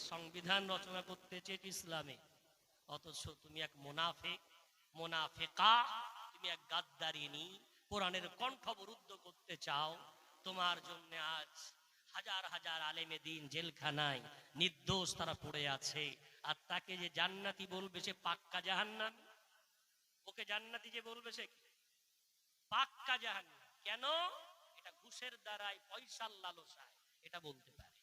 সংবিধান রচনা করতে চেয়েছো ইসলামে, অথচ তুমি এক মুনাফিক, মুনাফিকা, তুমি এক গাদ্দারিনী, কোরআনের কণ্ঠ অবরুদ্ধ করতে চাও। তোমার জন্য আজ হাজার হাজার আলেমে দিন জেলখানায় নির্দোষ তারা পড়ে আছে। আর তাকে যে জান্নাতি বলবে সে পাক্কা জাহান্নামী। ওকে জান্নাতি যে বলবে সে পাক্কা জাহান্নামী। কেন? এটা ঘুষের দ্বারাই, পয়সার লালসায় এটা বলতে পারে।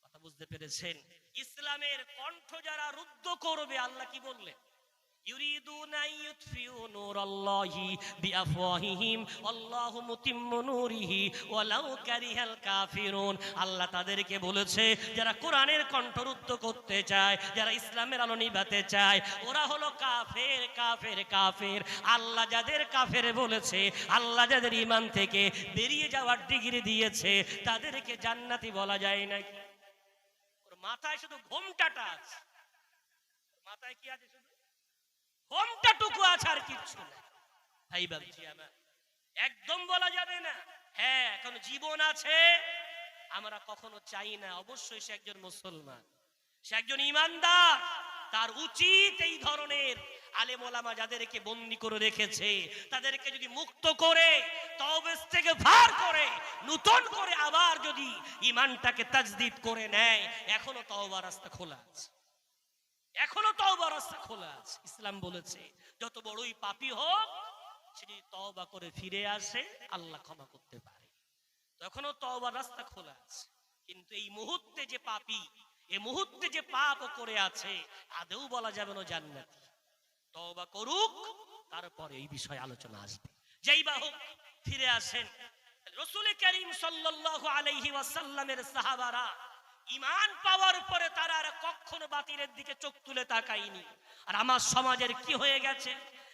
কথা বুঝতে পেরেছেন? ইসলামের কণ্ঠ যারা রুদ্ধ করবে, আল্লাহ কি বললেন? ইউরিদুনা ইউতফিউ নূরাল্লাহি বিআফওয়াহিহিম আল্লাহু মুতিম্মু নূরিহি ওয়ালাউ কারিহাল কাফিরুন। আল্লাহ তাদেরকে বলেছে যারা কোরআনের কণ্ঠ রুদ্ধ করতে চায়, যারা ইসলামের আলো নিভাতে চায়, ওরা হলো কাফের, কাফের, কাফের। আল্লাহ যাদের কাফের বলেছে, আল্লাহ যাদের ঈমান থেকে বেরিয়ে যাওয়ার ডিগ্রি দিয়েছে, তাদেরকে জান্নাতি বলা যায় নাকি? ওর মাথায় শুধু ঘোমটাটা আছে। মাথায় কি আছে? শুধু ঘোমটাটুকু আছে, আর কিচ্ছু না। ভাই বাবজি আমার, একদম বলা যাবে না। হ্যাঁ, এখন জীবন আছে, আমরা কখনো চাই না অবশ্যই সে একজন মুসলমান, সে একজন ঈমানদার। তার উচিত এই ধরনের আলেম ওলামা যাদেরকে বন্দী করে রেখেছে, তাদেরকে যদি মুক্ত করে, তওবা থেকে ভার করে, নতুন করে আবার যদি ঈমানটাকে তাজদীদ করে নেয়, এখনো তওবার রাস্তা খোলা আছে, এখনো তওবার রাস্তা খোলা আছে। ইসলাম বলেছে যত বড়ই পাপী হোক, সে যদি তওবা করে ফিরে আসে, আল্লাহ ক্ষমা করতে পারে। তখনও তওবার রাস্তা খোলা আছে। কিন্তু এই মুহূর্তে যে পাপী, এই মুহূর্তে যে পাপ করে আছে, আদৌ বলা যাবে না জান্নাতি। তওবা করুক, তারপরে এই বিষয়ে আলোচনা আসবে। যেই বা হোক, ফিরে আসেন। রাসূল করিম সাল্লাল্লাহু আলাইহি ওয়াসাল্লামের সাহাবারা ঈমান পাওয়ার পরে তারা আর কখনো বাতিলের দিকে চোখ তুলে তাকায়নি। আর আমার সমাজের কি হয়ে গেছে?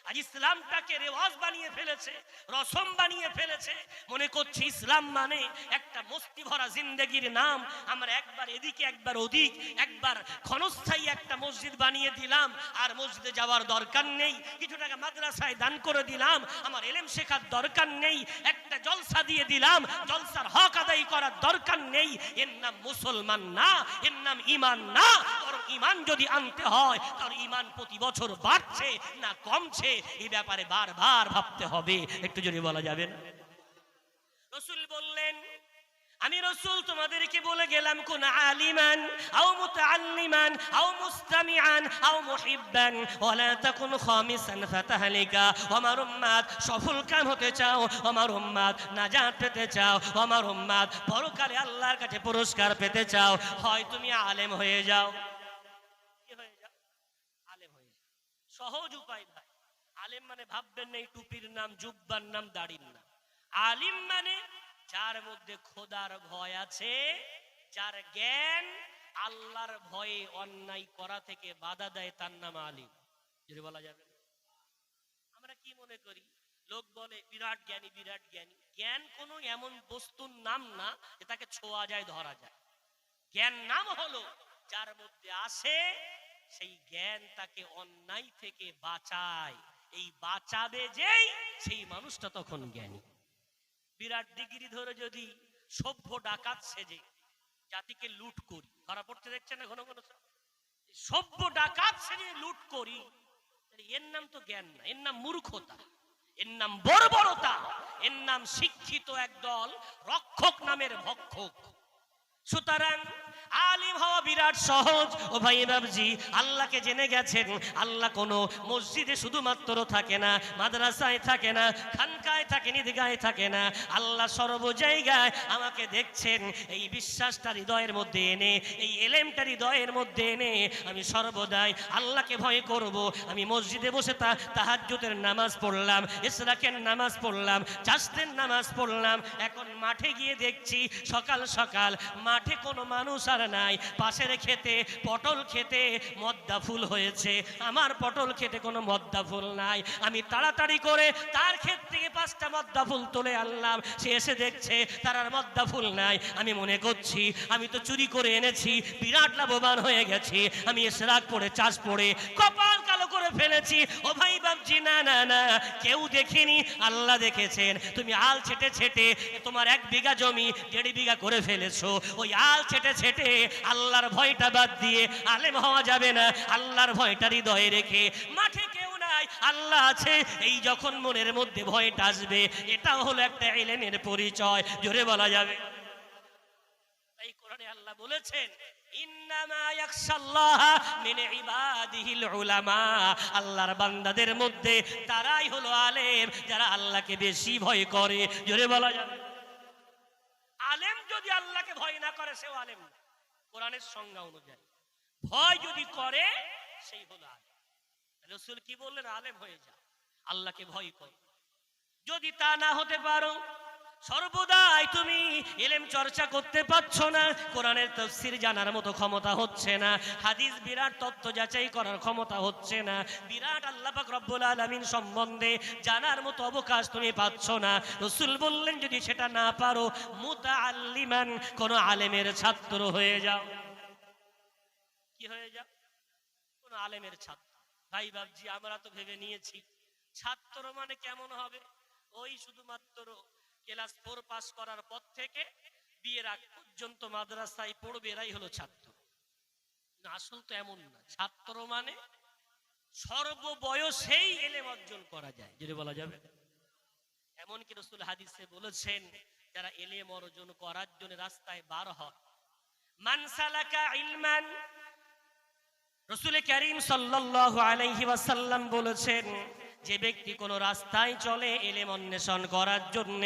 আজ ইসলামটাকে রেওয়াজ বানিয়ে ফেলেছে, রসম বানিয়ে ফেলেছে। মনে করছি ইসলাম মানে একটা মস্তি ভরা জিন্দেগির নাম। আমরা একবার এদিকে একবার ওদিক, একবার ক্ষণস্থায়ী একটা মসজিদ বানিয়ে দিলাম, আর মসজিদে যাওয়ার দরকার নেই। কিছু টাকা মাদ্রাসায় দান করে দিলাম, আমার ইলম শেখার দরকার নেই। একটা জলসা দিয়ে দিলাম, জলসার হক আদায় করার দরকার নেই। এর নাম মুসলমান না, এর নাম ঈমান না। বরং ঈমান যদি আনতে হয়, তার ঈমান প্রতি বছর বাড়ছে না কমছে, এই ব্যাপারে বারবার ভাবতে হবে। একটু যদি বলা যাবে না? রাসূল বললেন, আমি রাসূল তোমাদেরকে বলে গেলাম, কোন আলিমান আও মুতাআল্লিমান আও মুস্তামিআন আও মুহিব্বান ওয়ালা তাকুন খামিসান ফাতাহলিকা। আমার উম্মত সফল কাম হতে চাও, আমার উম্মত নাজাত পেতে চাও, আমার উম্মত পরকালে আল্লাহর কাছে পুরস্কার পেতে চাও, হয় তুমি আলেম হয়ে যাও। কি হয়ে যাও? আলেম হয়ে যাও। সহজ উপায় ভাই। আলেম মানে ভাববেন না এই টুপির নাম, জুব্বার নাম, দাড়ির নাম। আলিম মানে যার মধ্যে খোদার ভয় আছে, যার জ্ঞান আল্লাহর ভয়ে অন্যায় করা থেকে বাধা দেয়, তার নাম আলিম। যদি বলা যাবে, আমরা কি মনে করি? লোক বলে বিরাট জ্ঞানী, বিরাট জ্ঞানী। জ্ঞান কোনো এমন বস্তুর নাম না যে তাকে ছোঁয়া যায়, ধরা যায়। জ্ঞান নাম হলো যার মধ্যে আসে, সেই জ্ঞান তাকে অন্যায় থেকে বাঁচায়। এই বাঁচাবে যেই, সেই মানুষটা তখন জ্ঞানী। বিরাট ডিগ্রি ধরে যদি সভ্য ডাকাত সেজে জাতিকে লুট করি, ধরা পড়তে দেখছে না ঘন ঘন, সভ্য ডাকাত সেজে লুট করি, এর নাম তো জ্ঞান না, এর নাম মূর্খতা, এর নাম বর্বরতা, এর নাম শিক্ষিত একদল রক্ষক নামের ভক্ষক। সুতরাং আলিম হওয়া বিরাট সহজ। ও ভাই বাবজি, আল্লাহকে জেনে গেছেন, আল্লাহ কোনো মসজিদে শুধুমাত্র থাকে না, মাদ্রাসায় থাকে না, খানকায় থাকে, ঈদগাহে থাকে না। আল্লাহ সর্ব জায়গায় আমাকে দেখছেন। এই বিশ্বাসটা হৃদয়ের মধ্যে এনে, এই এলেমটা হৃদয়ের মধ্যে এনে আমি সর্বদাই আল্লাহকে ভয় করব। আমি মসজিদে বসে তাহাজ্জুদের নামাজ পড়লাম, ইশরাকের নামাজ পড়লাম, চাষতের নামাজ পড়লাম। এখন মাঠে গিয়ে দেখছি সকাল সকাল মাঠে কোনো মানুষ আর নাই। পাশের খেতে পটল খেতে মদ্দা ফুল হয়েছে, আমার পটল খেতে কোনো মদ্দা ফুল নাই। আমি তাড়াতাড়ি করে তার ক্ষেত থেকে 5টা মদ্দা ফুল তুলে আনলাম। সে এসে দেখছে তার আর মদ্দা ফুল নাই। আমি মনে করছি আমি তো চুরি করে এনেছি, বিরাট লাভবান হয়ে গেছি। আমি ইশরাক পড়ে, চাষ পড়ে, কপাল কালো করে করে ফেলেছি। ও ভাই বাপজি, না না না, কেউ দেখেনি, আল্লাহ দেখেছেন। তুমি আল ছেটে ছেটে তোমার 1 বিঘা জমি 1.5 বিঘা করে ফেলেছো। ওই আল ছেটে ছেটে আল্লাহর ভয়টা বাদ দিয়ে আলেম হওয়া যাবে না। আল্লাহর ভয়টা হৃদয়ে রেখে, মাঠে কেউ নাই আল্লাহ আছে, এই যখন মনের মধ্যে ভয়টা আসবে, এটাও হলো একটা ইলমের পরিচয়। জোরে বলা যাবে। তাই কোরআনে আল্লাহ বলেছেন, ইন্নামা ইয়াখশাল্লাহা মিন ইবাদিহিল উলামা, আল্লাহর বান্দাদের মধ্যে তারাই হলো আলেম, যারা আল্লাহকে বেশি ভয় করে। জোরে বলা যাবে। আলেম যদি আল্লাহকে ভয় না করে, সেও আলেম না। কোরআনের সংজ্ঞা অনুযায়ী ভয় যদি করে, সেই হলো আলেম। রাসূল কি বললেন? আলেম হয়ে যা, আল্লাহকে ভয় কর। যদি তা না হতে পারো, সর্বদাই তুমি ইলম চর্চা করতে পারছো না, কোরআনের তাফসীর জানার মতো ক্ষমতা হচ্ছে না, হাদিস বিরাট তথ্য যাচাই করার ক্ষমতা হচ্ছে না, বিরাট আল্লাহ পাক রব্বুল আলামিন সম্বন্ধে জানার মতো অবকাশ তুমি পাচ্ছ না। রাসূল বললেন, যদি সেটা না পারো, মুতাআল্লিমান, কোন আলেমের ছাত্র হয়ে যাও। কি হয়ে যাও? কোন আলেমের ছাত্র। ভাই বাবজি, আমরা তো ভেবে নিয়েছি ছাত্র মানে কেমন হবে, ওই শুধুমাত্র ক্লাস 4 পাস করার পর থেকে বিয়ের আগ পর্যন্ত মাদ্রাসায় পড়বে, এরাই হলো ছাত্র। আসল তো এমন না। ছাত্র মানে সর্ববয়সেই ইলম অর্জন করা যায়, যদি বলা যাবে। এমনকি রাসূল হাদিসে বলেছেন, যারা ইলম অর্জন করার জন্য রাস্তায় বার হয়, মান সালাকা ইলমান, রাসূল কারীম সাল্লাল্লাহু আলাইহি ওয়াসাল্লাম বলেছেন, যে ব্যক্তি কোন রাস্তায় চলে ইলম অন্বেষণ করার জন্য,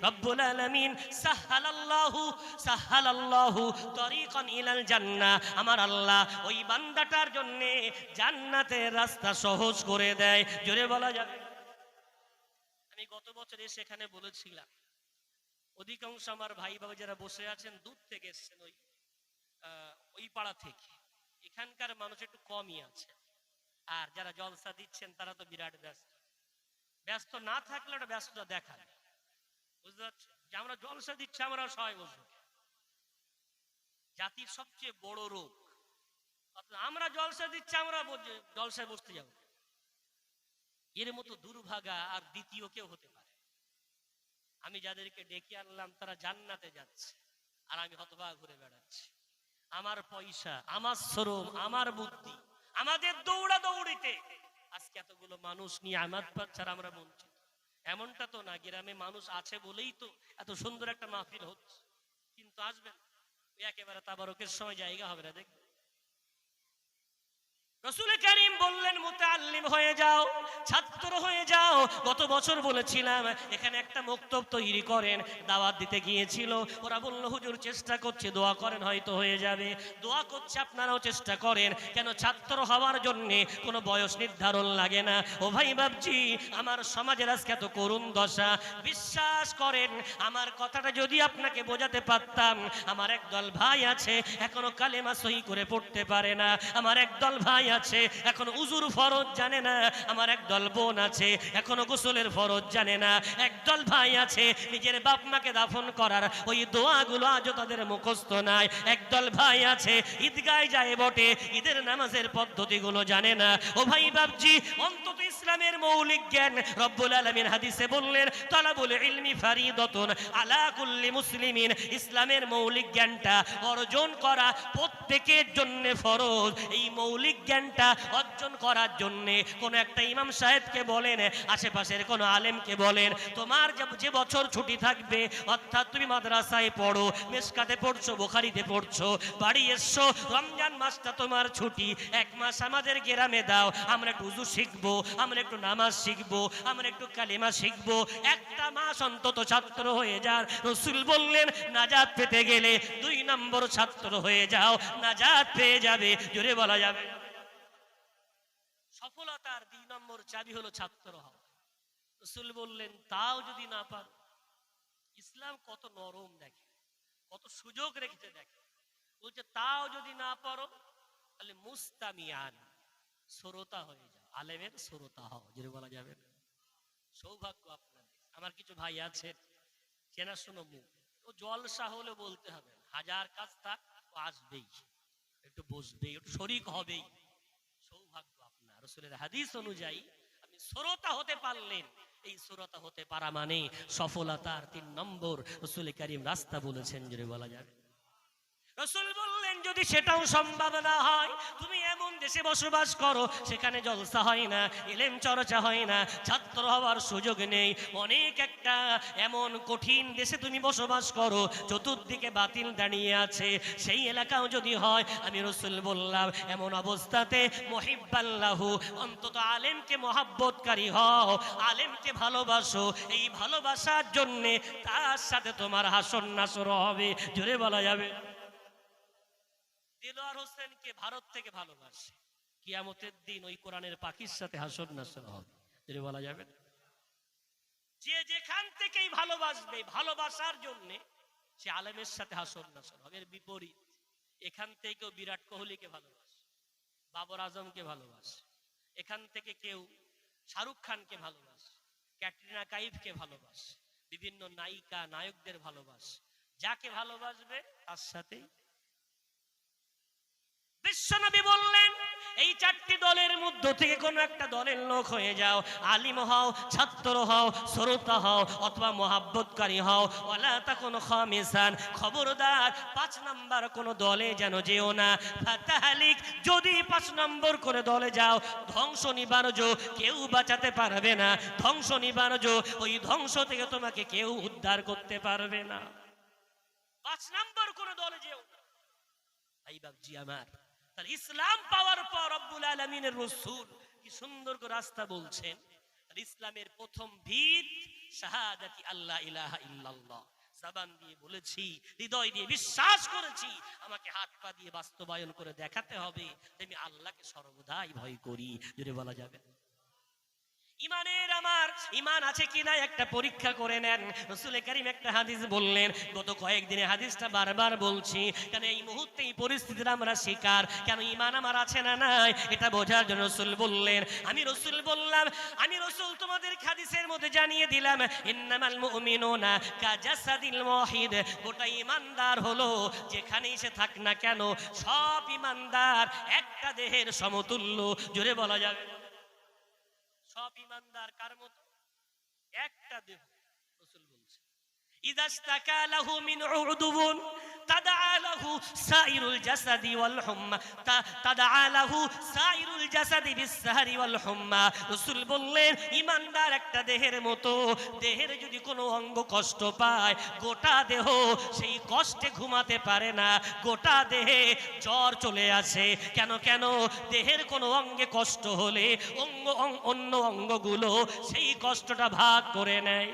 রব্বুল আলামিন সাহালাল্লাহু তরিকান ইলাল জান্নাহ, আমার আল্লাহ ওই বান্দাটার জন্য জান্নাতের রাস্তা সহজ করে দেয়। জোরে বলা যাবে। আমি গত বছর সেখানে বলেছিলাম, অধিকাংশ আমার ভাই বাবা যারা বসে আছেন দূর থেকে এসেছেন, ওই পাড়া থেকে। এখানকার মানুষ একটু কমই আছে, আর যারা জলসা দিচ্ছেন তারা তো বিরাট ব্যস্ত। ব্যস্ত না থাকলে ওটা ব্যস্ততা দেখায়, বুঝতে পারছেন? যে আমরা জলসা দিচ্ছি, আমরা সবাই বসবো। জাতির সবচেয়ে বড় রোগ, আমরা জলসা দিচ্ছি, আমরা জলসায় বসতে যাব। এর মতো দুর্ভাগা আর দ্বিতীয় কেউ হতে পারে। আমি যাদেরকে ডেকে আনলাম তারা জান্নাতে যাচ্ছে, আর আমি হতভাগা ঘুরে বেড়াচ্ছি। আমার পয়সা, আমার শ্রম, আমার বুদ্ধি, আমাদের দৌড়া দৌড়িতে আজকে এতগুলো মানুষ নিয়ে আমার ছাড়া আমরা বঞ্চিত। এমনটা তো না, গ্রামে মানুষ আছে বলেই তো এত সুন্দর একটা মাহফিল হচ্ছে। কিন্তু আসবেন, একেবারে তাবারকের সময় জায়গা হবে না। দেখবেন রাসূল কারীম বললেন, মুতাআল্লিম হয়ে যাও, ছাত্র হয়ে যাও। গত বছর বলেছিলাম এখানে একটা মক্তব তৈরি করেন, দাওয়াত দিতে গিয়েছিল। ওরা বলল, হুজুর চেষ্টা করছে, দোয়া করেন, হয়তো হয়ে যাবে। দোয়া করছে, আপনারাও চেষ্টা করেন। কেন? ছাত্র হওয়ার জন্য কোনো বয়স নির্ধারণ লাগে না। ও ভাই বাবজি, আমার সমাজের আজকে এত করুণ দশা। বিশ্বাস করেন, আমার কথাটা যদি আপনাকে বোঝাতে পারতাম। আমার একদল ভাই আছে এখনো কালেমা সহি করে পড়তে পারে না। আমার একদল ভাই আছে এখন উজুর ফরজ জানে না। আমার একদল বোন আছে এখনো গোসলের ফরজ জানে না। একদল ভাই আছে নিজের বাপ মাকে দাফন করার ওই দোয়াগুলো আজও তাদের মুখস্থ নাই। একদল ভাই আছে ঈদগায় যায় বটে, ঈদের নামাজের পদ্ধতিগুলো জানে না। ও ভাই বাপজি, অন্তত ইসলামের মৌলিক জ্ঞান রব্বুল আলামিন হাদিসে বললেন, তালাবুল ইলমি ফারিদাতুন আলা কুল্লি মুসলিমিন। ইসলামের মৌলিক জ্ঞানটা অর্জন করা প্রত্যেকের জন্য ফরজ। এই মৌলিক জ্ঞানটা অর্জন করার জন্য কোন একটা ইমাম সাহেবকে বলেন, আশেপাশের কোন আলেমকে বলেন, তোমার যে বছর ছুটি থাকবে, অর্থাৎ তুমি মাদ্রাসায় পড়ো, মেশকাতে পড়ছো, বুখারীতে পড়ছো, বাড়ি এসছো, রমজান মাসটা তোমার ছুটি, 1 মাস আমাদের গ্রামে দাও, আমরা একটু উযু শিখবো, আমরা একটু নামাজ শিখবো, আমরা একটু কালিমা শিখবো। একটা মাস অন্তত ছাত্র হয়ে যান। রাসূল বললেন, নাজাত পেতে গেলে 2 নম্বর ছাত্র হয়ে যাও, নাজাত পেয়ে যাবে। জোরে বলা যাবে। সফলতার 2 নম্বর চাবি হলো ছাত্র হওয়া। রাসূল বললেন, তাও যদি না পারো, ইসলাম কত নরম দেখে, কত সুযোগ রেখেছে দেখে। বলছে, তাও যদি না পারো তাহলে মুস্তামিয়ান, শ্রোতা হয়ে যাও, আলেমের শ্রোতা হও। যদি বলা যাবে না। সৌভাগ্য আপনাদের। আমার কিছু ভাই আছে চেনাশোনা মুখ, ও জলসা হলে বলতে হবে, হাজার কাজ থাক ও আসবেই, একটু বসবেই, একটু শরীক হবেই। সৌভাগ্য আপনার। রাসূলের হাদিস অনুযায়ী আপনি শ্রোতা হতে পারলেন, এই শ্রোতা হতে পারা মানে সফলতার 3 নম্বর রাসূল করিম রাস্তা বলেছেন, যদি বলা যাবে। রাসূল বললেন যদি সেটাও সম্ভব না হয়, তুমি এমন দেশে বসবাস করো সেখানে জলসা হয় না, ইলম চর্চা হয় না, ছাত্র হওয়ার সুযোগ নেই, অনেক একটা এমন কঠিন দেশে তুমি বসবাস করো, চতুর্দিকে বাতিল দাঁড়িয়ে আছে, সেই এলাকাও যদি হয়, আমি রাসূল বললাম এমন অবস্থাতে মুহিব্বাল্লাহু, অন্তত আলেমকে মহাব্বতকারী হও, আলেমকে ভালোবাসো, এই ভালোবাসার জন্য তার সাথে তোমার হাসর নাসর হবে, জোরে বলা যাবে। দিলওয়ার হোসেনকে ভারত থেকে ভালোবাসে, কিয়ামতের দিন ওই কোরআনের পাখির সাথে হাসর নাসর হবে, যদি বলা যাবে। যে যেখান থেকেই ভালোবাসবে, ভালোবাসার জন্য সে আলেমের সাথে হাসর নাসর হবে। এর বিপরীত, এখান থেকেও বিরাট কোহলিকে ভালোবাসে, বাবর আজমকে ভালোবাসে, এখান থেকে কেউ শাহরুখ খানকে ভালোবাসে, ক্যাটরিনা কাইফকে ভালোবাসে, বিভিন্ন নায়িকা নায়কদের ভালোবাসে, যাকে ভালোবাসবে তার সাথেই। বিশ্বনবী বললেন এই 4টি দলের মধ্য থেকে কোন একটা দলের লোক হয়ে যাও, আলিম হও, ছাত্র হও, শ্রোতা হও, অথবা মহাব্বতকারী হও, ওয়ালা তাকুন খামিসান, খবরদার 5 নাম্বার কোন দলে যেন যেও না, ফাতাহালিক, যদি 5 নম্বর করে দলে যাও ধ্বংস নিবারজ, কেউ বাঁচাতে পারবে না, ধ্বংস নিবারজ, ওই ধ্বংস থেকে তোমাকে কেউ উদ্ধার করতে পারবে না। 5 নম্বর কোন দলে যেও না। ভাই বাবজি আমার, তাহলে ইসলাম পাওয়ার পর রব্বুল আলামিনের রাসূল কি সুন্দর করে রাস্তা বলছেন। ইসলামের প্রথম ভিত শাহাদাতি আল্লাহ ইলাহা ইল্লাল্লাহ, জবান দিয়ে বলেছি, হৃদয় দিয়ে বিশ্বাস করেছি, আমাকে হাত পা দিয়ে বাস্তবায়ন করে দেখাতে হবে আমি আল্লাহকে সর্বদাই ভয় করি, যদি বলা যাবে। ইমানের আমার ইমান আছে কিনা একটা পরীক্ষা করে নেন। রাসূল কারীম একটা হাদিস বললেন, গত কয়েকদিনে হাদিসটা বারবার বলছি, কারণ এই মুহূর্তে এই পরিস্থিতির আমরা শিকার, কেন ইমান আমার আছে না নাই এটা বোঝার জন্য রাসূল বললেন। আমি রাসূল বললাম, আমি রাসূল তোমাদের হাদিসের মধ্যে জানিয়ে দিলাম, ইন্নামাল মুমিনুনা কাজাসাদিল ওয়াহিদ, গোটা ইমানদার হলো যেখানেই সে থাক না কেন সব ইমানদার একটা দেহের সমতুল্য, জোরে বলা যাবে। সব ইমানদার কার মতো? একটা দেহ। রাসূল বলছেন ইদাস্তাকা লাহু মিন উদুবুন তাদআ লাহু সাইরুল জাসাদি ওয়াল হুম্মা, তাদআ লাহু সাইরুল জাসাদি বিসসাহরি ওয়াল হুম্মা। রাসূল বললেন ইমানদার একটা দেহের মতো, দেহের যদি কোনো অঙ্গ কষ্ট পায় গোটা দেহ সেই কষ্টে ঘুমাতে পারে না, গোটা দেহে জ্বর চলে আসে। কেন কেন? দেহের কোনো অঙ্গে কষ্ট হলে অন্য অঙ্গগুলো সেই কষ্টটা ভাগ করে নেয়।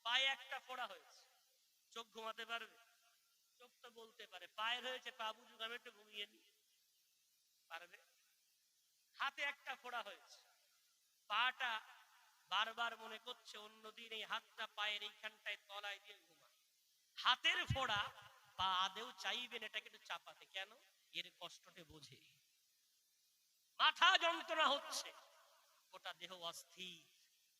পায়ে একটা ফোড়া হয়েছে, চোখ ঘুমাতে পারবে? চোখ তো বলতে পারে। পায়ের হয়েছে, পা বুঝুক আমি একটু ঘুমিয়ে নি, পারবে? হাতে একটা ফোড়া হয়েছে, পাটা বারবার মনে করছে অন্যদিন এই হাতটা পায়ের এইখানটায় তলায় দিয়ে ঘুমা। হাতের ফোড়া, পা আদেও চাইবেন এটাকে একটু চাপাতে, কেন? এর কষ্টটা বোঝে। মাথা যন্ত্রণা হচ্ছে, গোটা দেহ অস্থির,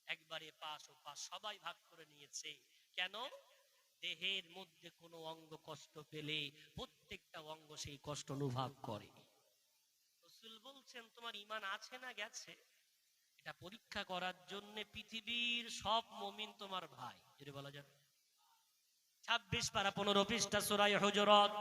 একবারে পাশ ও পাশ সবাই ভাগ করে নিয়েছে। কেন? দেহের মধ্যে কোনো অঙ্গ কষ্ট পেলে প্রত্যেকটা অঙ্গ সেই কষ্ট অনুভব করে। রাসূল বলছেন তোমার ঈমান আছে না গেছে, এটা পরীক্ষা করার জন্য পৃথিবীর সব মুমিন তোমার ভাই, যদি বলা যাবে। 26 পারা 15 পৃষ্ঠা সূরা হুজুরাত,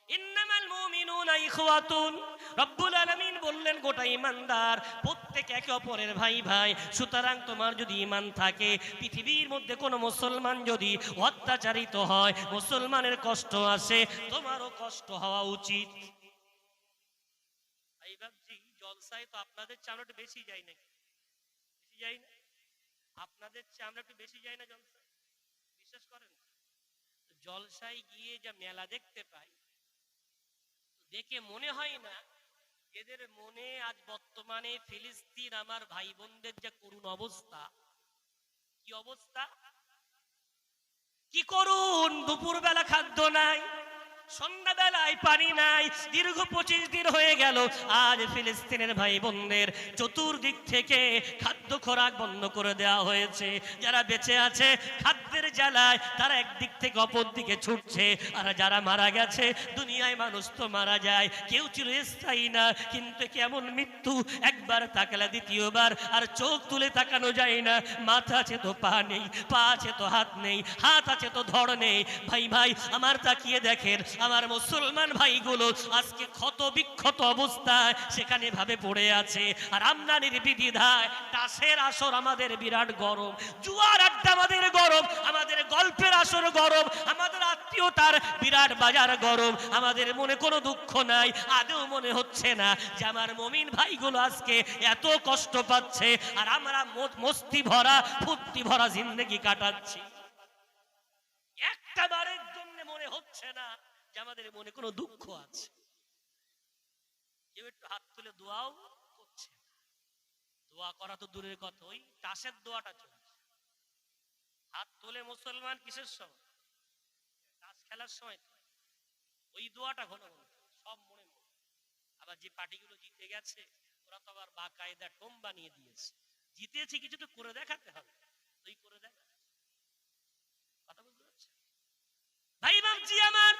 ইন্নামাল মুমিনুনা ইখওয়াতুন। রব্বুল আলামিন বললেন গোটা ঈমানদার প্রত্যেক একে অপরের ভাই ভাই। সুতরাং তোমার যদি ঈমান থাকে, পৃথিবীর মধ্যে কোনো মুসলমান যদি অত্যাচারিত হয়, মুসলমানের কষ্ট আসে, তোমারও কষ্ট হওয়া উচিত। এই বাবজি জলসায় তো আপনাদের চেয়ে আমরা একটু বেশি যাই নাকি? বেশি যাই না? আপনাদের চেয়ে আমরা একটু বেশি যাই না জলসায়? বিশ্বাস করেন? জলসায় গিয়ে যা মেলা দেখতে পাই, দেখে মনে হয় না এদের মনে আজ বর্তমানে ফিলিস্তিন আমার ভাই বোনদের যে করুণ অবস্থা, কি অবস্থা, কি করুন, দুপুর বেলা খাদ্য নাই, সন্ধ্যাবেলায় পানি নাই, দীর্ঘ 25 দিন হয়ে গেল। আজ ফিলিস্তিনের ভাই বোনদের চতুর্দিক থেকে খাদ্য খোরাক বন্ধ করে দেওয়া হয়েছে। যারা বেঁচে আছে খাদ্যের জ্বালায় তারা একদিক থেকে অপর দিকে ছুটছে, আর যারা মারা গেছে, দুনিয়ায় মানুষ তো মারা যায়, কেউ চিরস্থায়ী না, কিন্তু কেমন মৃত্যু, একবার তাকালে দ্বিতীয়বার আর চোখ তুলে তাকানো যায় না। মাথা আছে তো পা নেই, পা আছে তো হাত নেই, হাত আছে তো ধড় নেই। ভাই ভাই আমার তাকিয়ে দেখেন, আমার মুসলমান ভাইগুলো আজকে ক্ষত বিক্ষত অবস্থায় সেখানে ভাবে পড়ে আছে। আর আমদানির বিধিধায় তাসের আসর আমাদের বিরাট গরম, জুয়ার আড্ডা আমাদের গরম, আমাদের গল্পের আসর গরম, আমাদের আত্মীয়তার বিরাট বাজার গরম। আমাদের মনে কোনো দুঃখ নাই, আদৌ মনে হচ্ছে না যে আমার মুমিন ভাইগুলো আজকে এত কষ্ট পাচ্ছে আর আমরা মস্তি ভরা ফুর্তি ভরা জিন্দেগি কাটাচ্ছি। একটা বারের জন্য মনে হচ্ছে না যে আমাদের মনে কোনো দুঃখ আছে। কেউ একটু হাত তুলে দোয়াও করছে, দোয়া করা তো দূরের কথা, ওই তাসের দোয়াটা চলছে। হাত তোলে মুসলমান কিসের সময়? তাস খেলার সময়। ওই দোয়াটা ঘন ঘন সব মনে মনে। আবার যে পার্টিগুলো জিতে গেছে ওরা তো আবার বাকায়দা টোম বানিয়ে দিয়েছে, জিতেছি কিছু তো করে দেখাতে হবে, তুই করে দেখা। কথা বুঝতে পারছেন ভাই বাবজি আমার?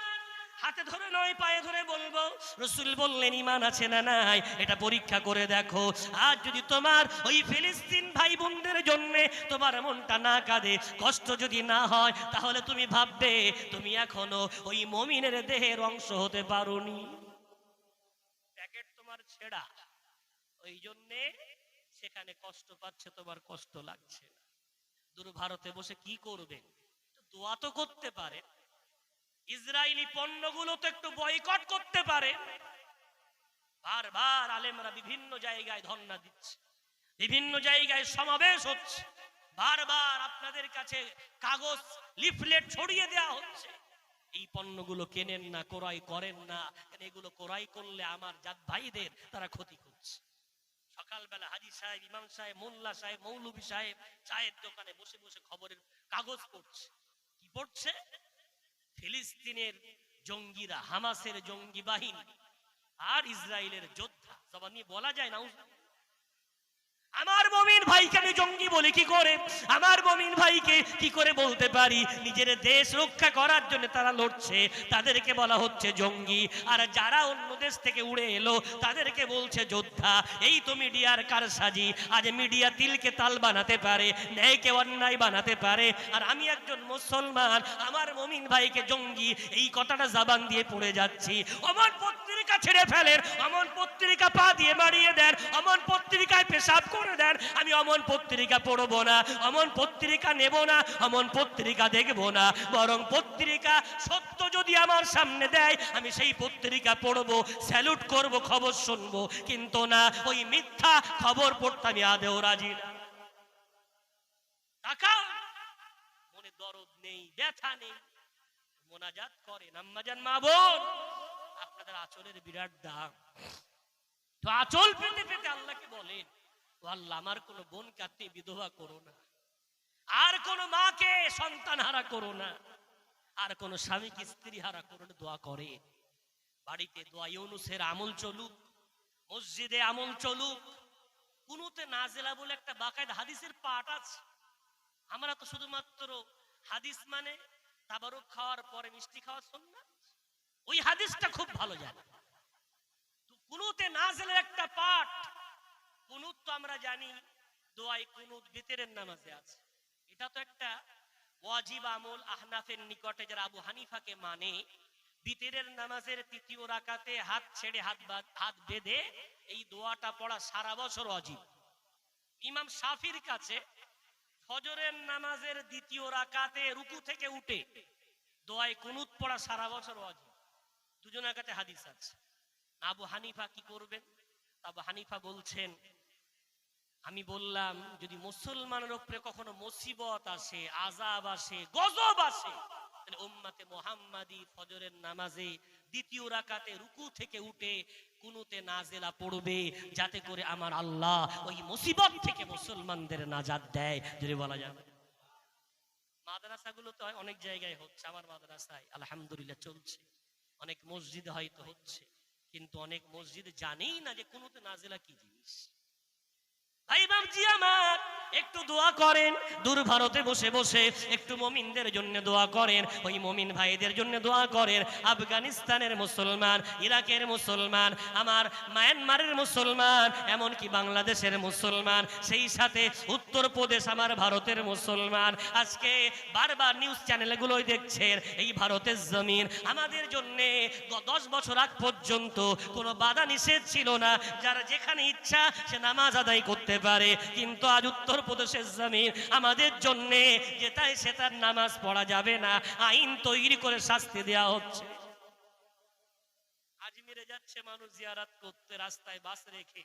হাতে ধরে নয় পায়ে ধরে বলবো, রাসূল বললেন ঈমান আছে না নাই এটা পরীক্ষা করে দেখো। আর যদি তোমার ওই ফিলিস্তিন ভাই বোনদের জন্য তোমার মনটা না কাঁদে, কষ্ট যদি না হয়, তাহলে তুমি ভাববে তুমি এখনো ওই মুমিনের দেহের অংশ হতে পারোনি। প্যাকেট তোমার ছেঁড়া, ওই জন্যে সেখানে কষ্ট পাচ্ছে, তোমার কষ্ট লাগছে না। দূর ভারতে বসে কি করবে? দোয়া তো করতে পারে, ইসরায়েলি পণ্যগুলো তো একটু বয়কট করতে পারে। বারবার আলেমরা বিভিন্ন জায়গায় ধর্ণা দিচ্ছে, বিভিন্ন জায়গায় সমাবেশ হচ্ছে, বারবার আপনাদের কাছে কাগজ লিফলেট ছড়িয়ে দেওয়া হচ্ছে, এই পণ্যগুলো কেনেন না, ক্রয় করেন না, এগুলো ক্রয় করলে আমার জাত ভাইদের তারা ক্ষতি করছে। সকালবেলা হাজী সাহেব, ইমাম সাহেব, মোল্লা সাহেব, মৌলভী সাহেব চায়ের দোকানে বসে বসে খবরের কাগজ পড়ছে। কি পড়ছে? ফিলিস্তিনের জঙ্গিরা, হামাসের জঙ্গি বাহিনী আর ইসরায়েলের যোদ্ধা, সবার নিয়ে বলা যায় না। আমার মুমিন ভাইকে আমি জঙ্গি বলি কি করে? আমার মুমিন ভাইকে কি করে বলতে পারি? নিজের দেশ রক্ষা করার জন্য তারা লড়ছে, তাদেরকে বলা হচ্ছে জঙ্গি। আর যারা অন্য দেশ থেকে উড়ে এলো তাদেরকে বলছে যোদ্ধা। এই তো মিডিয়ার কারসাজি। আজ মিডিয়া তিলকে তাল বানাতে পারে, ন্যায়কে অন্যায় বানাতে পারে। আর আমি একজন মুসলমান, আমার মুমিন ভাইকে জঙ্গি এই কথাটা জবান দিয়ে পড়ে যাচ্ছি। অমন পত্রিকা ছেড়ে ফেলেন, অমন পত্রিকা পা দিয়ে মারিয়ে দেন, অমন পত্রিকায় পেশাব করে দেন। আমি অমন পত্রিকা পড়বো না, অমন পত্রিকা নেব না, অমন পত্রিকা দেখবো না। বরং পত্রিকা সত্য যদি আমার সামনে দেয় আমি সেই পত্রিকা পড়বো, স্যালুট করব, খবর শুনবো। কিন্তু না, ওই মিথ্যা খবর পড়তে আমি আদেও রাজি না। মনে দরদ নেই, ব্যথা নেই, মোনাজাত করেন। আম্মাজান, মা বোন, আপনাদের আঁচলের বিরাট দাম। তো আঁচল পেতে পেতে আল্লাহকে বলেন, আল্লাহ আমার কোন বোনকে আপনি বিধবা করো না, আর কোন মাকে সন্তান হারা করো না, আর কোন স্বামীকে স্ত্রী হারা করো না। দোয়া করে বাড়িতে দোয়া ইউনুসের আমল চলুক, মসজিদে আমল চলুক। কুনুতে নাজেলা বলে একটা বাকায়দা হাদিসের পাঠ আছে। আমরা তো শুধুমাত্র হাদিস মানে তাবারুক খাওয়ার পরে মিষ্টি খাওয়া সুন্নাত, ওই হাদিসটা খুব ভালো জানি। কুনুতে নাজেলের একটা পাঠ। কুনুত তো আমরা জানি দোয়াই কুনুত ভিতরের নামাজে আছে। এটা তো একটা ওয়াজিব আমল। আহনাফের নিকটে যারা আবু হানিফাকে মানে, ভিতরের নামাজের তৃতীয় রাকাতে হাত ছেড়ে হাত বেঁধে এই দোয়াটা পড়া সারা বছর ওয়াজিব। ইমাম শাফির কাছে ফজরের নামাজের দ্বিতীয় রাকাতে রুকু থেকে উঠে দোয়াই কুনুত পড়া সারা বছর ওয়াজিব। দুজনের কাছে হাদিস আছে। আবু হানিফা কি করবেন? আবু হানিফা বলছেন, আমি বললাম যদি মুসলমানের উপরে কখনো মুসিবত আসে, আযাব আসে, গজব আসে, তাহলে উম্মতে মুহাম্মাদি ফজরের নামাজে দ্বিতীয় রাকাতে রুকু থেকে উঠে কুনুতে নাজেলা পড়বে, যাতে করে আমার আল্লাহ ওই মুসিবত থেকে মুসলমানদের নাজাত দেয়। যদি বলা যাবে মাদ্রাসাগুলো তো অনেক জায়গায় হচ্ছে, আমার মাদ্রাসায় আলহামদুলিল্লাহ চলছে। অনেক মসজিদ হয়তো হচ্ছে, কিন্তু অনেক মসজিদ জানেই না যে কুনুতে নাজিলা কি জিনিস। ভাই বাবজি আমার, একটু দোয়া করেন, দূর ভারতে বসে বসে একটু মুমিনদের জন্য দোয়া করেন, ওই মুমিন ভাইদের জন্য দোয়া করেন। আফগানিস্তানের মুসলমান, ইরাকের মুসলমান, আমার মায়ানমারের মুসলমান, এমনকি বাংলাদেশের মুসলমান, সেই সাথে উত্তরপ্রদেশ আমার ভারতের মুসলমান, আজকে বারবার নিউজ চ্যানেলগুলোই দেখছেন এই ভারতের জমিন আমাদের জন্য 10 বছর আগ পর্যন্ত কোনো বাধা নিষেধ ছিল না, যারা যেখানে ইচ্ছা সে নামাজ আদায় করতে পারে। কিন্তু আজ উত্তরপ্রদেশের জমিন আমাদের জন্য যেটাই সেটার নামাজ পড়া যাবে না, আইন তৈরি করে শাস্তি দেওয়া হচ্ছে। আজমিরে যাচ্ছে মানুষ জিয়ারত করতে, রাস্তায় বাস রেখে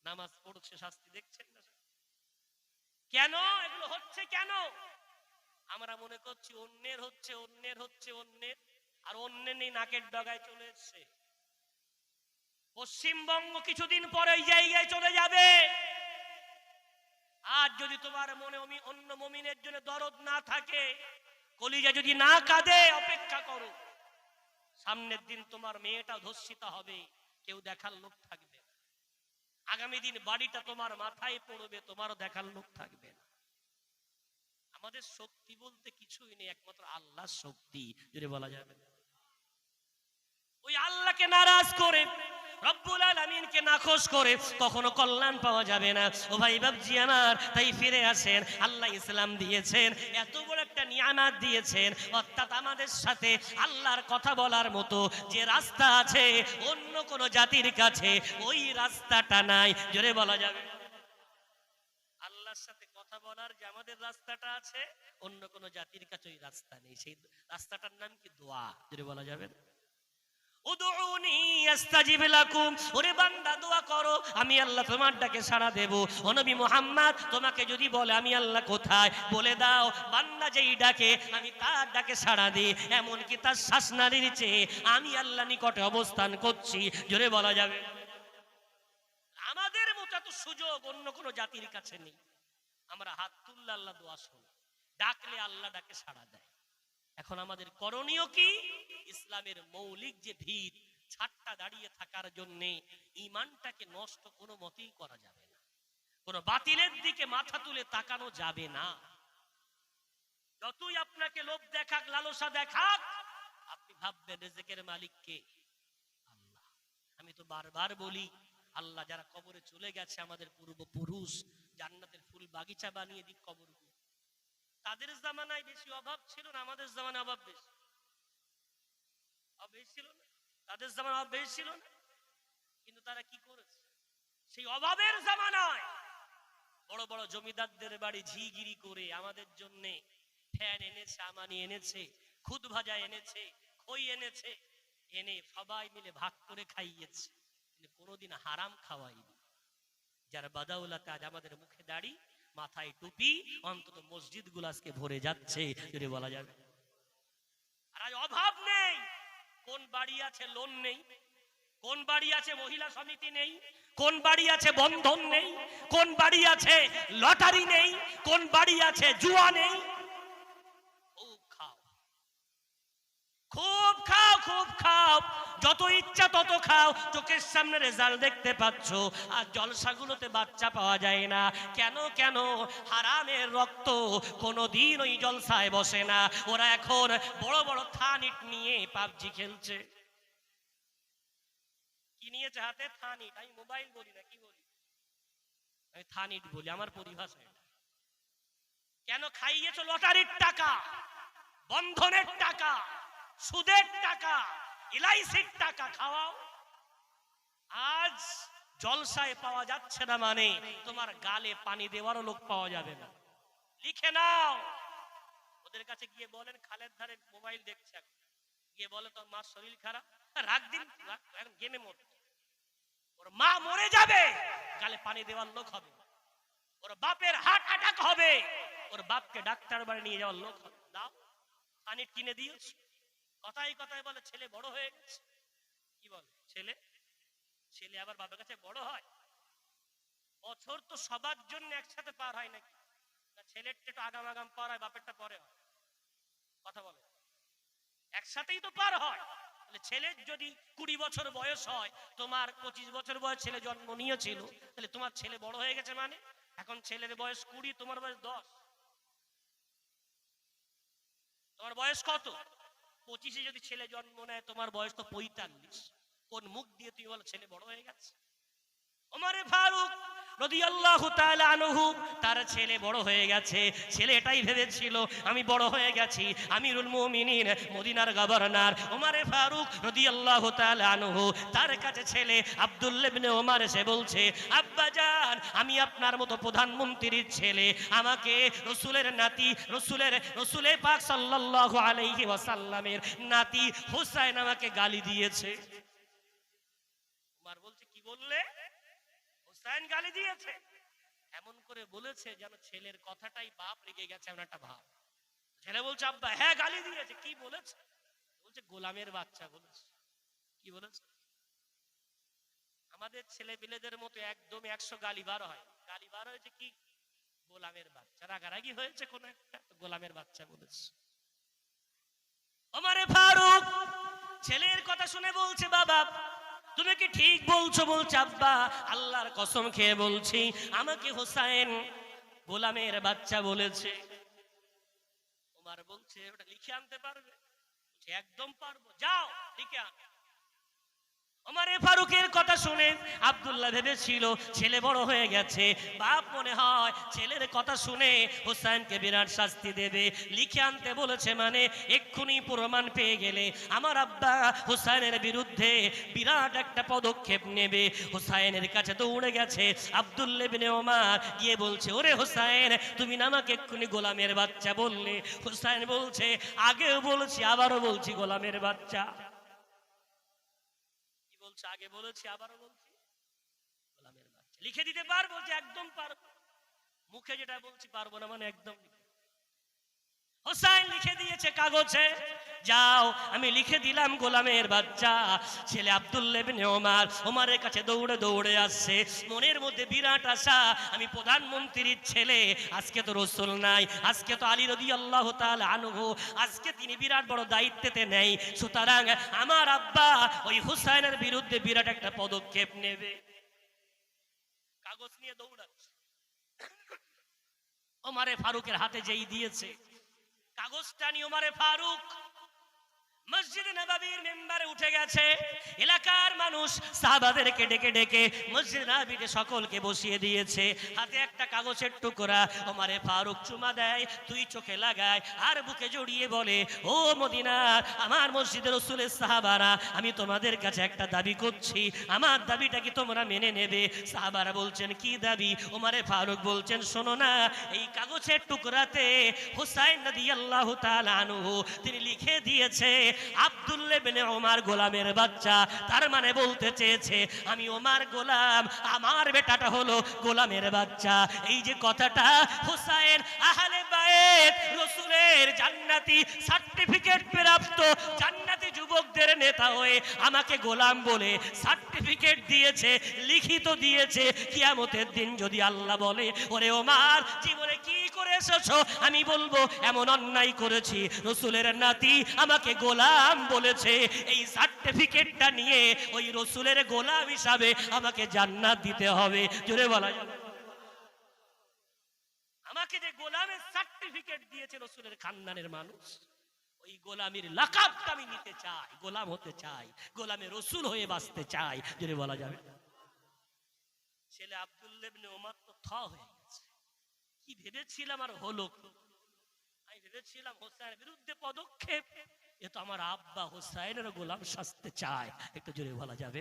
নামাজ পড়ছে, শাস্তি দেখছেন না? কেন এগুলো হচ্ছে? কেন আমরা মনে করছি অন্যের হচ্ছে, অন্যের হচ্ছে, অন্যের, আর অন্যের নেই, নাকের ডগায় চলে এসছে। পশ্চিমবঙ্গ কিছুদিন পরে এই জায়গায় চলে যাবে। আজ যদি তোমার মনে অন্য মুমিনের জন্য দরদ না থাকে, কলিজা যদি না কাঁদে, অপেক্ষা করো, সামনের দিন তোমার মেয়েটা ধর্ষিত হবে, কেউ দেখার লোক থাকবে না। আগামী দিন বাড়িটা তোমার মাথায় পড়বে, তোমারও দেখার লোক থাকবে না। আমাদের শক্তি বলতে কিছুই নেই, একমাত্র আল্লাহর শক্তি, যদি বলা যাবে। ওই আল্লাহকে নারাজ করে, রব্বুল আলামিনকে নাখোশ করে কখনো কল্যাণ পাওয়া যাবে না। ও ভাই বাবজি আমার, তাই ফিরে আসেন। আল্লাহ ইসলাম দিয়েছেন, এত বড় একটা নিয়ামত দিয়েছেন, অর্থাৎ আমাদের সাথে আল্লাহর কথা বলার মতো যে রাস্তা আছে অন্য কোন জাতির কাছে ওই রাস্তাটা নাই, জোরে বলা যাবে। আল্লাহর সাথে কথা বলার যে আমাদের রাস্তাটা আছে, অন্য কোন জাতির কাছে ওই রাস্তা নেই। সেই রাস্তাটার নাম কি? দোয়া, জোরে বলা যাবে। উদউনি আস্তাজিব লাকুম, ওরে বান্দা দোয়া করো, আমি আল্লাহ তোমার ডাকে সাড়া দেব। ও নবী মুহাম্মদ, তোমাকে যদি বলে আমি আল্লাহ কোথায়, বলে দাও বান্দা যেই ডাকে আমি তার ডাকে সাড়া দিই, এমন কি তার শ্বাসনালীর চেয়ে আমি আল্লাহ নিকটে অবস্থান করছি, জোরে বলা যাবে। আমাদের মতো এত সুযোগ অন্য কোনো জাতির কাছে নেই। আমরা হাত তুললে আল্লাহ দোয়া শোনে, ডাকলে আল্লাহ ডাকে সাড়া দেয়। এখন আমাদের করণীয় কি? ইসলামের মৌলিক যে ভিত, ছাদটা দাঁড়িয়ে থাকার জন্য ঈমানটাকে নষ্ট কোনো মতেই করা যাবে না, কোনো বাতিলের দিকে মাথা তুলে তাকানো যাবে না। যতই আপনাকে লোভ দেখাক, লালসা দেখাক, আপনি ভাববেন রিজিকের মালিক কে? আল্লাহ। আমি তো বারবার বলি, আল্লাহ যারা কবরে চলে গেছে, আমাদের পূর্বপুরুষ, জান্নাতের ফুল বাগিচা বানিয়ে দিক কবরগুলো। তাদের জামানায় বেশি অভাব ছিল না, আমাদের জামানায় অভাব বেশি। অভাব ছিল না, তাদের জামানায় অভাব বেশি ছিল না, কিন্তু তারা কি করেছে? সেই অভাবের জামানায় বড় বড় জমিদারদের বাড়ি ঝিগিরি করে আমাদের জন্য ফ্যান এনেছে, আমানি এনেছে, খুদ ভাজা এনেছে, খই এনেছে, এনে সবাই মিলে ভাগ করে খাইয়েছে, কিন্তু কোনোদিন হারাম খাওয়াইনি। যার বাদাউলাতে আজ আমাদের মুখে দাড়ি, মাথায় টুপি, অন্তত মসজিদ গুলো আজকে ভরে যাচ্ছে, যদি বলা যাবে। আর আজ অভাব নেই। কোন বাড়ি আছে লোন নেই? কোন বাড়ি আছে মহিলা সমিতি নেই? কোন বাড়ি আছে বন্ধন নেই? কোন বাড়ি আছে লটারি নেই? কোন বাড়ি আছে জুয়া নেই? খুব খাও, খুব খাও, খুব খাও, যত ইচ্ছা তত খাও, চোখের সামনে রেজাল্ট দেখতে পাচ্ছ, আর জলসাগুলোতে বাচ্চা পাওয়া যায় না। কেন? কেন? হারামের রক্ত কোনোদিন ওই জলসায় বসে না। ওরা এখন বড় বড় থানিট নিয়ে পাবজি খেলছে। কি নিয়েছে হাতে? থানিট। আমি মোবাইল বলি না, কি বলি? আমি থানিট বলি, আমার পরিভাষা এটা। কেন? খাইয়েছো লটারির টাকা, বন্ধনের টাকা, সুদের টাকা, এলআইসির টাকা খাওয়াও। আজ জলসায় পাওয়া যাচ্ছে না মানে তোমার গালে পানি দেওয়ারও লোক পাওয়া যাবে না। লিখে নাও, ওদের কাছে গিয়ে বলেন, খালের ধারে মোবাইল দেখছে, গিয়ে বলে তোর মার শরীর খারাপ, রাখ দিন, এখন গেমে মরছে, ওর মা মরে যাবে, গালে পানি দেওয়ার লোক হবে। ওর বাপের হার্ট অ্যাটাক হবে, ওর বাপকে ডাক্তার বাড়ি নিয়ে যাওয়ার লোক হবে। দাও, পানি কিনে দিয়েছ। কথাই কথাই বলে ছেলে বড় হয়ে গেছে। কি বলে? ছেলে ছেলে আবার বাবার কাছে বড় হয়? বছর তো সবার জন্য একসাথে পার হয় নাকি? না, ছেলেরটা একটু আগাম আগাম পার হয়, বাপেরটা পরে হয়। কথা বলে, একসাথেই তো পার হয়। ছেলের যদি 20 বছর বয়স হয়, তোমার 25 বছর বয়স ছেলে জন্ম নিয়েছিল, তাহলে তোমার ছেলে বড় হয়ে গেছে, মানে এখন ছেলের বয়স 20, তোমার বয়স 10। তোমার বয়স কত? 25-এ যদি ছেলে জন্ম নেয়, তোমার বয়স তো 45। কোন মুখ দিয়ে তুই বল ছেলে বড় হয়ে গেছে? ওমরে ফারুক রাদিয়াল্লাহু তাআলা আনহু, তার ছেলে বড় হয়ে গেছে। ছেলে এটাই ভেবেছিল আমি বড় হয়ে গেছি, আমিরুল মুমিনিন, মদিনার গভর্নর ওমরে ফারুক রাদিয়াল্লাহু তাআলা আনহু, তার কাছে ছেলে আব্দুল্লাহ ইবনে ওমর এসে বলছে, আব্বাজান, আমি আপনার মতো প্রধানমন্ত্রীর ছেলে, আমাকে রাসূলের নাতি, রাসূলে পাক সাল্লাল্লাহু আলাইহি ওয়াসাল্লামের নাতি হুসাইন আমাকে গালি দিয়েছে। ওমর বলছে, কি বললে? হুসাইন গালি দিয়েছে? এমন করে বলেছে যেন ছেলের কথাটাই বাপ রেগে গেছে, এমন একটা ভাব। ছেলে বলছে, আব্বা হ্যাঁ গালি দিয়েছে। কি বলেছে? বলছে গোলামের বাচ্চা বলেছে। কি বলেছে? আমাদের ছেলে পেলেদের মতো একদম 100 গালি বার হয়, গালি বার হয়েছে কি? গোলামের বাচ্চা। রাগারাগি হয়েছে কোন একটা, গোলামের বাচ্চা বলেছে। ওমরে ফারুক ছেলের কথা শুনে বলছে, বাবা তুমি কি ঠিক বলছো? বলছে, আব্বা আল্লাহর কসম খেয়ে বলছি, আমাকে হুসাইন গোলামের বাচ্চা বলেছে। ওমর বলছে, ওটা লিখে আনতে পারবে? বলছে, একদম পারবো, যাও লিখে আন। ওমরে ফারুকের কথা শুনে আব্দুল্লাহ ভেবেছিল ছেলে বড় হয়ে গেছে, বাপ মনে হয় ছেলের কথা শুনে হুসাইনকে বিরাট শাস্তি দেবে, লিখে আনতে বলেছে, মানে এক্ষুনি প্রমাণ পেয়ে গেলে আমার আব্বা হুসাইনের বিরুদ্ধে বিরাট একটা পদক্ষেপ নেবে। হুসাইনের কাছে দৌড়ে গেছে আব্দুল্লাহ ইবনে ওমর, গিয়ে বলছে, ওরে হুসাইন, তুমি না আমাকে এক্ষুনি গোলামের বাচ্চা বললে? হুসাইন বলছে, আগেও বলছি আবারও বলছি গোলামের বাচ্চা। আগে বলেছি আবারও বলছি গোলামের বাচ্চা। লিখে দিতে পারবো? যে একদম পারবো, মুখে যেটা বলছি পারবো না, মানে একদম। হুসাইন লিখে দিয়েছে কাগজে, যাও আমি লিখে দিলাম গোলামের বাচ্চা। ছেলে আব্দুল্লাহ ইবনে ওমর ওমরের কাছে দৌড়ে দৌড়ে আসছে, মনের মধ্যে বিরাট আশা, আমি প্রধানমন্ত্রীর ছেলে, আজকে তো রাসূল নাই, আজকে তো আলী রাদিয়াল্লাহু তাআলা আনহু, আজকে তিনি বিরাট বড় দায়িত্বতে নেই, সুতরাং আমার আব্বা ওই হুসাইনের বিরুদ্ধে বিরাট একটা পদক্ষেপ নেবে। কাগজ নিয়ে দৌড়াচ্ছে। ওমরে ফারুকের হাতে যেই দিয়েছে কাগজটা নিয়ে, ওমরে ফারুক মসজিদে নববীর মিম্বারে উঠে গেছে। এলাকার মানুষ সাহাবাদেরকে ডেকে ডেকে মসজিদ নববীতে সকলকে বসিয়ে দিয়েছে। হাতে একটা কাগজের টুকরা ওমরে ফারুক চুমা দেয়, তুই চোখে লাগায়, আর বুকে জড়িয়ে বলে, ও মদিনার আমার মসজিদের রাসূলের সাহাবারা, আমি তোমাদের কাছে একটা দাবি করছি, আমার দাবিটা কি তোমরা মেনে নেবে? সাহাবারা বলছেন, কি দাবি? ওমরে ফারুক বলছেন, শোনো না, এই কাগজের টুকরাতে হুসাইন রাদিয়াল্লাহু তাআলা আনহু তিনি লিখে দিয়েছে আব্দুল্লাহ ইবনে ওমর গোলামের বাচ্চা। তার মানে বলতে চেয়েছে আমি ওমর গোলাম, আমার বেটাটা হলো গোলামের বাচ্চা। এই যে কথাটা, হুসাইন আহলে বাইত রাসূলের জান্নাতি সার্টিফিকেট প্রাপ্ত জান্নাতি যুবকদের নেতা হয়ে আমাকে গোলাম বলে সার্টিফিকেট দিয়েছে, লিখিত দিয়েছে। কিয়ামতের দিন যদি আল্লাহ বলে, ওরে ওমর জীবনে কি করে এসেছো, আমি বলবো এমন অন্যায় করেছি, রাসূলের নাতি আমাকে গোলাম বলেছে, এই সার্টিফিকেটটা নিয়ে ওই রাসূলের গোলাম হিসাবে আমাকে জান্নাত দিতে হবে। জোরে বলা যাবে? আমাকে যে গোলামের সার্টিফিকেট দিয়েছে রাসূলের খানদানের মানুষ, ওই গোলামির লাকাবটা আমি নিতে চাই, গোলাম হতে চাই, গোলামে রাসূল হয়ে বাঁচতে চাই। জোরে বলা যাবে? ছেলে আব্দুল্লাহ ইবনে ওমর তো থ হয়ে গেছে। কি ভেবেছিলাম আর হলো, আমি ভেবেছিলাম হুসাইনের বিরুদ্ধে পদক্ষেপ, এ তো আমার আব্বা হুসাইনের গোলাম সাজতে চায়। একটু জোরে বলা যাবে?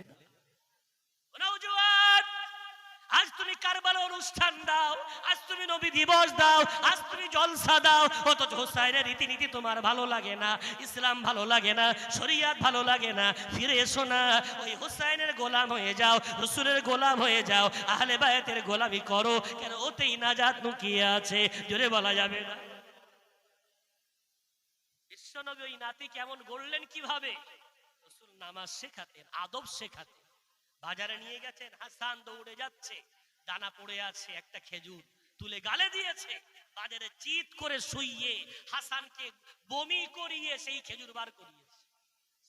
নওজোয়ান, আজ তুমি কারবালা অনুষ্ঠান দাও, আজ তুমি নবী দিবস দাও, আজ তুমি জলসা দাও, অথচ হুসাইনের রীতিনীতি তোমার ভালো লাগে না, ইসলাম ভালো লাগে না, শরিয়াত ভালো লাগে না। ফিরে এসো না, ওই হুসাইনের গোলাম হয়ে যাও, রাসূলের গোলাম হয়ে যাও, আহলে বায়তের গোলামি করো, কেন ওতেই নাজাত লুকিয়ে আছে। জোরে বলা যাবে না? বিশ্বনবী ওই নাতি কেমন গড়লেন, কিভাবে? রাসূল নামাজ শেখাতেন, আদব শেখাতেন। বাজারে নিয়ে গেছেন, হাসান দৌড়ে যাচ্ছে, দানা পড়ে আছে, একটা খেজুর তুলে গালে দিয়েছে, বাজারে চিৎ করে শুইয়ে হাসানকে বমি করিয়ে সেই খেজুর বার করিয়েছে।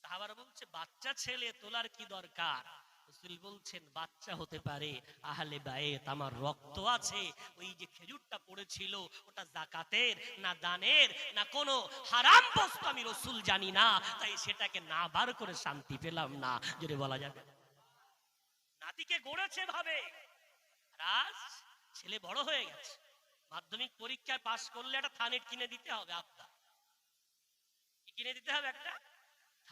সাহাবারা বলছে বাচ্চা ছেলে তোলার কি দরকার? রাসূল বলছেন বাচ্চা হতে পারে আহলে বাইত, আমার রক্ত আছে। ওই যে খেজুরটা পড়েছিল ওটা যাকাতের না দানের না কোনো হারাম বস্তু আমি রাসূল জানি না, তাই সেটাকে না বার করে শান্তি পেলাম না। যদি বলা যাবে নাতিকে গড়েছে ভাবে, রাজ ছেলে বড় হয়ে গেছে, মাধ্যমিক পরীক্ষায় পাশ করলে একটা থানেট কিনে দিতে হবে। আপনার কি কিনে দিতে হবে? একটা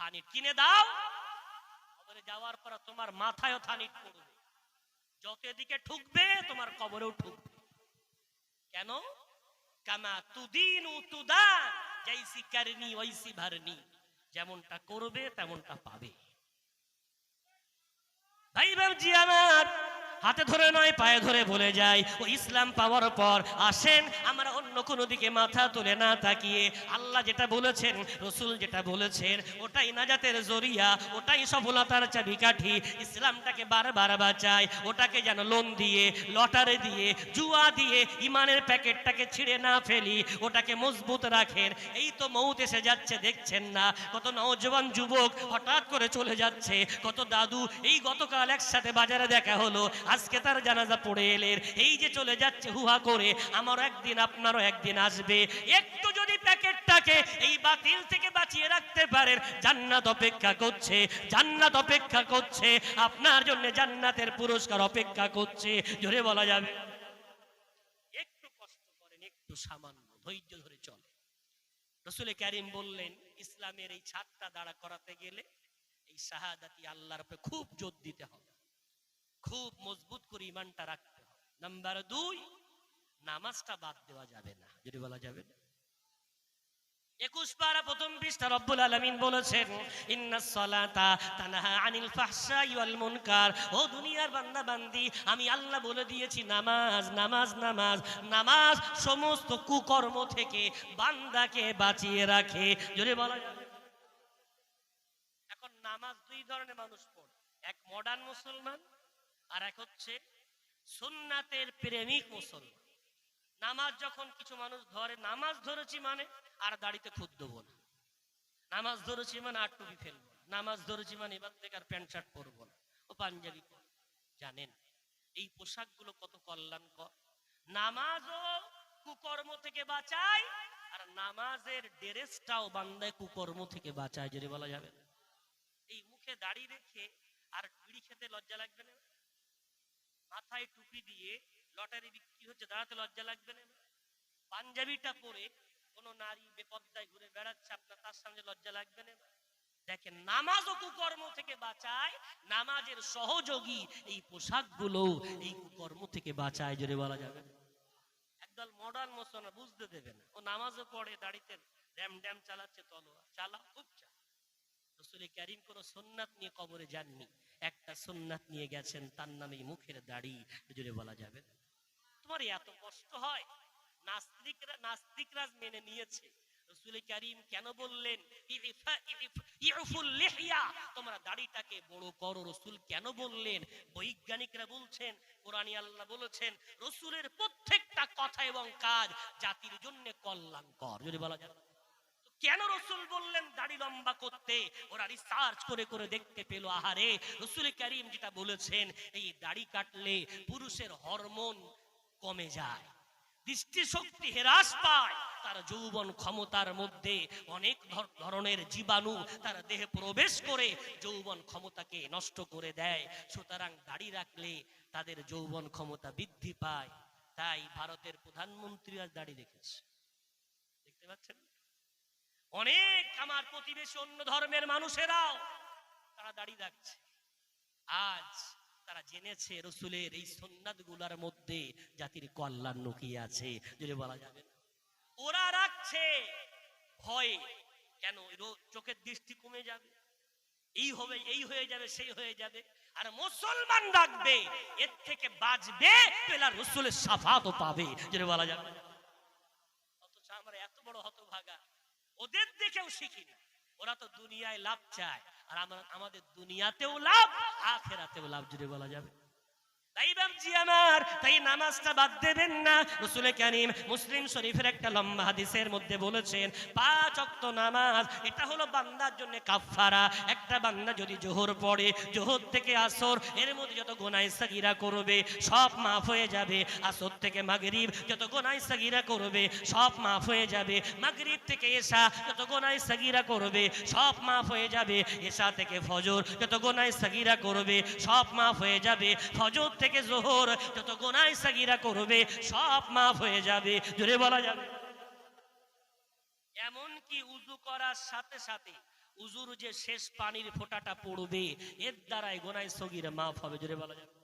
থানিট কিনে দাও। কবরে যাওয়ার পর তোমার মাথায়ও থানিট পড়বে, যত এদিকে ঠুকবে তোমার কবরেও ঠুকবে। কেন? কামা তুদিনু তুদান, জাইসি কারনি ওয়াইসি ভারনি, যেমনটা করবে তেমনটা পাবে। ভাই বাবজি আমার, হাতে ধরে নয় পায়ে ধরে বলে যায়, ও ইসলাম পাওয়ার পর আসেন আমরা অন্য কোনো দিকে মাথা তুলে না তাকিয়ে আল্লাহ যেটা বলেছেন, রসুল যেটা বলেছেন, ওটাই নাজাতের জরিয়া, ওটাই সফলতার চাবিকাঠি। ইসলামটাকে বারবার বাঁচায়, ওটাকে যেন লোন দিয়ে, লটারি দিয়ে, জুয়া দিয়ে ইমানের প্যাকেটটাকে ছিঁড়ে না ফেলি, ওটাকে মজবুত রাখেন। এই তো মৌত এসে যাচ্ছে, দেখছেন না? কত নওজওয়ান যুবক হঠাৎ করে চলে যাচ্ছে, কত দাদু এই গতকাল একসাথে বাজারে দেখা হলো, আজকে তার জানাজা পড়ে এলেন, এই যে চলে যাচ্ছে হুহা করে, আমারও একদিন আপনারও একদিন আসবে। একটু যদি প্যাকেটটাকে এই বাতিল থেকে বাঁচিয়ে রাখতে পারেন, জান্নাত অপেক্ষা করছে, জান্নাত অপেক্ষা করছে আপনার জন্য, জান্নাতের পুরস্কার অপেক্ষা করছে। জোরে বলা যাবে? একটু কষ্ট করেন, একটু সামান্য ধৈর্য ধরে চলে। রাসূল কারীম বললেন ইসলামের এই ছাদটা দাঁড়া করাতে গেলে এই শাহাদাতি আল্লাহর উপরে খুব জোর দিতে হবে, খুব মজবুত করে ইমানটা রাখতে হবে। নাম্বার 2, নামাজটা বাদ দেওয়া যাবে না। যদি বলা যাবে না, 21 পারা প্রথম পৃষ্ঠা রব্বুল আলামিন বলেছেন ইন্নাস সালাতা তানহা আনিল ফাহশাই ওয়াল মুনকার। ও দুনিয়ার বান্দা বান্দি, আমি আল্লাহ বলে দিয়েছি নামাজ, নামাজ, নামাজ, নামাজ সমস্ত কুকর্ম থেকে বান্দাকে বাঁচিয়ে রাখে। যদি বলা যাবে, এখন নামাজ দুই ধরনের মানুষ পড়ে, এক মডার্ন মুসলমান আর এক হচ্ছে সুন্নাতের প্রেমিক মুসলমান। নামাজ যখন কিছু মানুষ ধরে, নামাজ ধরেছি মানে আর দাড়িতে খুদ দেবো না, নামাজ ধরেছি মানে আর টুপি ফেলবো না, নামাজ ধরেছি মানে এবার থেকে আর প্যান্ট শার্ট পরবো না, ও পাঞ্জাবি পরবো। জানেন এই পোশাকগুলো কত কল্যাণকর? নামাজও কুকর্ম থেকে বাঁচায়, আর নামাজের ড্রেসটাও বান্দায় কুকর্ম থেকে বাঁচায়। যদি বলা যাবে, এই মুখে দাড়ি রেখে আর বিড়ি খেতে লজ্জা লাগবে না? মাথায় টুপি দিয়ে লটারি বিক্রি হচ্ছে, দাঁড়াতে লজ্জা লাগবে না? পাঞ্জাবিটা পরে কোন নারী বেপর্দায় ঘুরে বেড়াচ্ছে, আপনার তার সামনে লজ্জা লাগবে না? দেখেন নামাজও কুকর্ম থেকে বাঁচায়, নামাজের সহযোগী এই পোশাকগুলো এই কুকর্ম থেকে বাঁচায়। জোরে বলা যাবে? একদল মডার্ন মুসলমান বুঝতে দেবে না, ও নামাজও পড়ে, দাড়িতে ড্যাম ড্যাম চালাচ্ছে, তলোয়ার চালা, খুব চালা। রাসূল কারীম কোন সুন্নাত নিয়ে কবরে যাননি, একটা সুন্নাত নিয়ে গেছেন, তার নামে মুখের দাড়ি। জোরে বলা যাবে? তোমার এত কষ্ট হয়? নাস্তিকরা মেনে নিয়েছে। রাসূল কারীম কেন বললেন ইউফুল লিহইয়া, তোমরা দাড়িটাকে বড় করো? রাসূল কেন বললেন? বৈজ্ঞানিকরা বলছেন, কোরআনে আল্লাহ বলেছেন, রাসূলের প্রত্যেকটা কথা এবং কাজ জাতির জন্য কল্যাণকর। যদি বলা যায়, কেন রাসূল বললেন দাড়ি লম্বা করতে? ওরা রিসার্চ করে করে দেখতে পেল, আহারে রাসূল কারীম যেটা বলেছেন, এই দাড়ি কাটলে পুরুষের হরমোন কমে যায়, দৃষ্টিশক্তি হ্রাস পায়, তার যৌবন ক্ষমতার মধ্যে অনেক ধরনের জীবাণু তার দেহে প্রবেশ করে যৌবন ক্ষমতাকে নষ্ট করে দেয়। সুতরাং দাড়ি রাখলে তাদের যৌবন ক্ষমতা বৃদ্ধি পায়। তাই ভারতের প্রধানমন্ত্রী আজ দাড়ি রেখেছে, দেখতে পাচ্ছেন? অনেক আমার প্রতিবেশী অন্য ধর্মের মানুষেরাও তারা দাড়ি রাখছে। আজ তারা জেনেছে রাসূলের এই সুন্নাত গুলার মধ্যে জাতির কল্যাণ লুকিয়ে আছে। যদি বলা যাবে, ওরা রাখছে ভয়ে, কেন? চোখের দৃষ্টি কমে যাবে, এই হবে, এই হয়ে যাবে, সেই হয়ে যাবে। আর মুসলমান রাখবে, এর থেকে বাঁচবে, পেলা রাসূলের শাফাতও পাবে। যদি বলা যাবে, অথচ আমরা এত বড় হতভাগা, ওদের দেখেও শিখি না। ওরা তো দুনিয়ায় লাভ চায়, আর আমাদের দুনিয়াতেও লাভ, আখিরাতেও লাভ। যদি বলা যাবে, তাই বাবজি আমার, তাই নামাজটা বাদ দেবেন না। রাসূল কারীম মুসলিম শরীফের একটা লম্বা হাদিসের মধ্যে বলেছেন 5 ওয়াক্ত নামাজ এটা হলো বান্দার জন্য কাফারা। একটা বান্দা যদি জোহর পড়ে, জোহর থেকে আসর এর মধ্যে যত গুনাহ সাগীরা করবে সব মাফ হয়ে যাবে। আসর থেকে মাগরিব যত গুনাহ সাগীরা করবে সব মাফ হয়ে যাবে। মাগরিব থেকে এশা যত গুনাহ সাগীরা করবে সব মাফ হয়ে যাবে। এশা থেকে ফজর যত গুনাহ সাগীরা করবে সব মাফ হয়ে যাবে। ফজর থেকে যোহর যত গুনাহ সাগীরা করবে সব মাফ হয়ে যাবে। জোরে বলা যাবে। এমন কি উযু করার সাথে সাথে উযুর যে শেষ পানির ফোঁটাটা পড়বে এর দ্বারাই গুনাহ সগীরা মাফ হবে। জোরে বলা যাবে।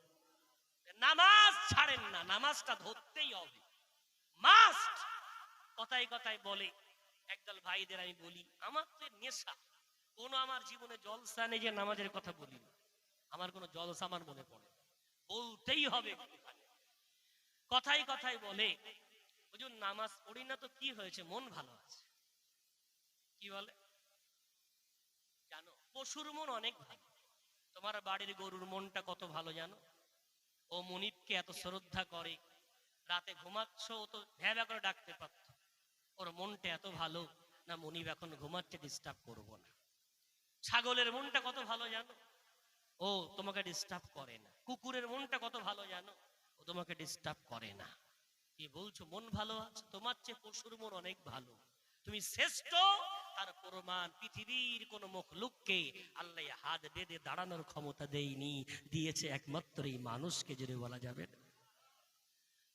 নামাজ ছাড়েন না, নামাজটা ধরতেই হবে, মাস্ট। কথায় কথায় বলে একদল ভাইদের আমি বলি, আমার তো নেশা, কোনো আমার জীবনে জলসা নেই যে নামাজের কথা বলি না। আমার কোনো জলসা আমার মনে পড়ে, বলতেই হবে। কথায় কথায় বলে হুজুর নামাজ পড়ি না তো কি হয়েছে, মন ভালো আছে। কি বলে জানো? পশুর মন অনেক ভালো। তোমার বাড়ির গরুর মনটা কত ভালো জানো? ও মনিবকে এত শ্রদ্ধা করে, রাতে ঘুমাচ্ছ ও তো ভ্যাবা করে ডাকতে পারত। ওর মনটা এত ভালো না, মনিব এখন ঘুমাচ্ছে, ডিস্টার্ব করবো না। ছাগলের মনটা কত ভালো জানো? ও তোমাকে ডিস্টার্ব করে না। কুকুরের মনটা কত ভালো জানো? ও তোমাকে ডিস্টার্ব করে না। কি বলছো মন ভালো আছে? তোমার চেয়ে পশুর মন অনেক ভালো, তুমি শ্রেষ্ঠ। তার প্রমাণ পৃথিবীর কোন মখলুককে আল্লাহ হাত বেঁধে দাঁড়ানোর ক্ষমতা দেয়নি, দিয়েছে একমাত্র এই মানুষকে। জোরে বলা যাবে।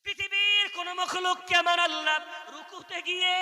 পৃথিবীর কোন মখলুককে আমার আল্লাহ রুকুতে গিয়ে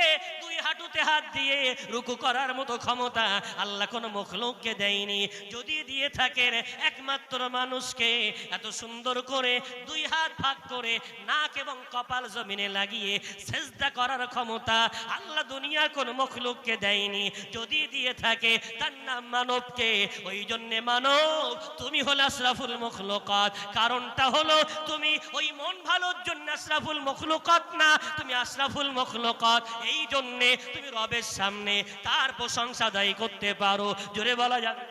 দুই হাঁটুতে হাত দিয়ে রুকু করার মতো ক্ষমতা আল্লাহ কোন মখলুককে দেয়নি। যদি দিয়ে থাকেন একমাত্র মানুষকে এত সুন্দর করে দুই হাত ভাগ করে নাক এবং কপাল জমিনে লাগিয়ে সেজদা করার ক্ষমতা আল্লাহ দুনিয়ার কোন মখলুককে দেয়নি। যদি দিয়ে থাকে তার নাম মানবকে। ওই জন্য মানব তুমি হলো আশরাফুল মখলুকাত। কারণটা হলো তুমি ওই মন ভালোর জন্য আশরাফুল মখলুকাত না, তুমি আশরাফুল মখলুকাত এই জন্য তুমি রবের সামনে তার প্রশংসা দায়ী করতে পারো। জোরে বলা যাবে।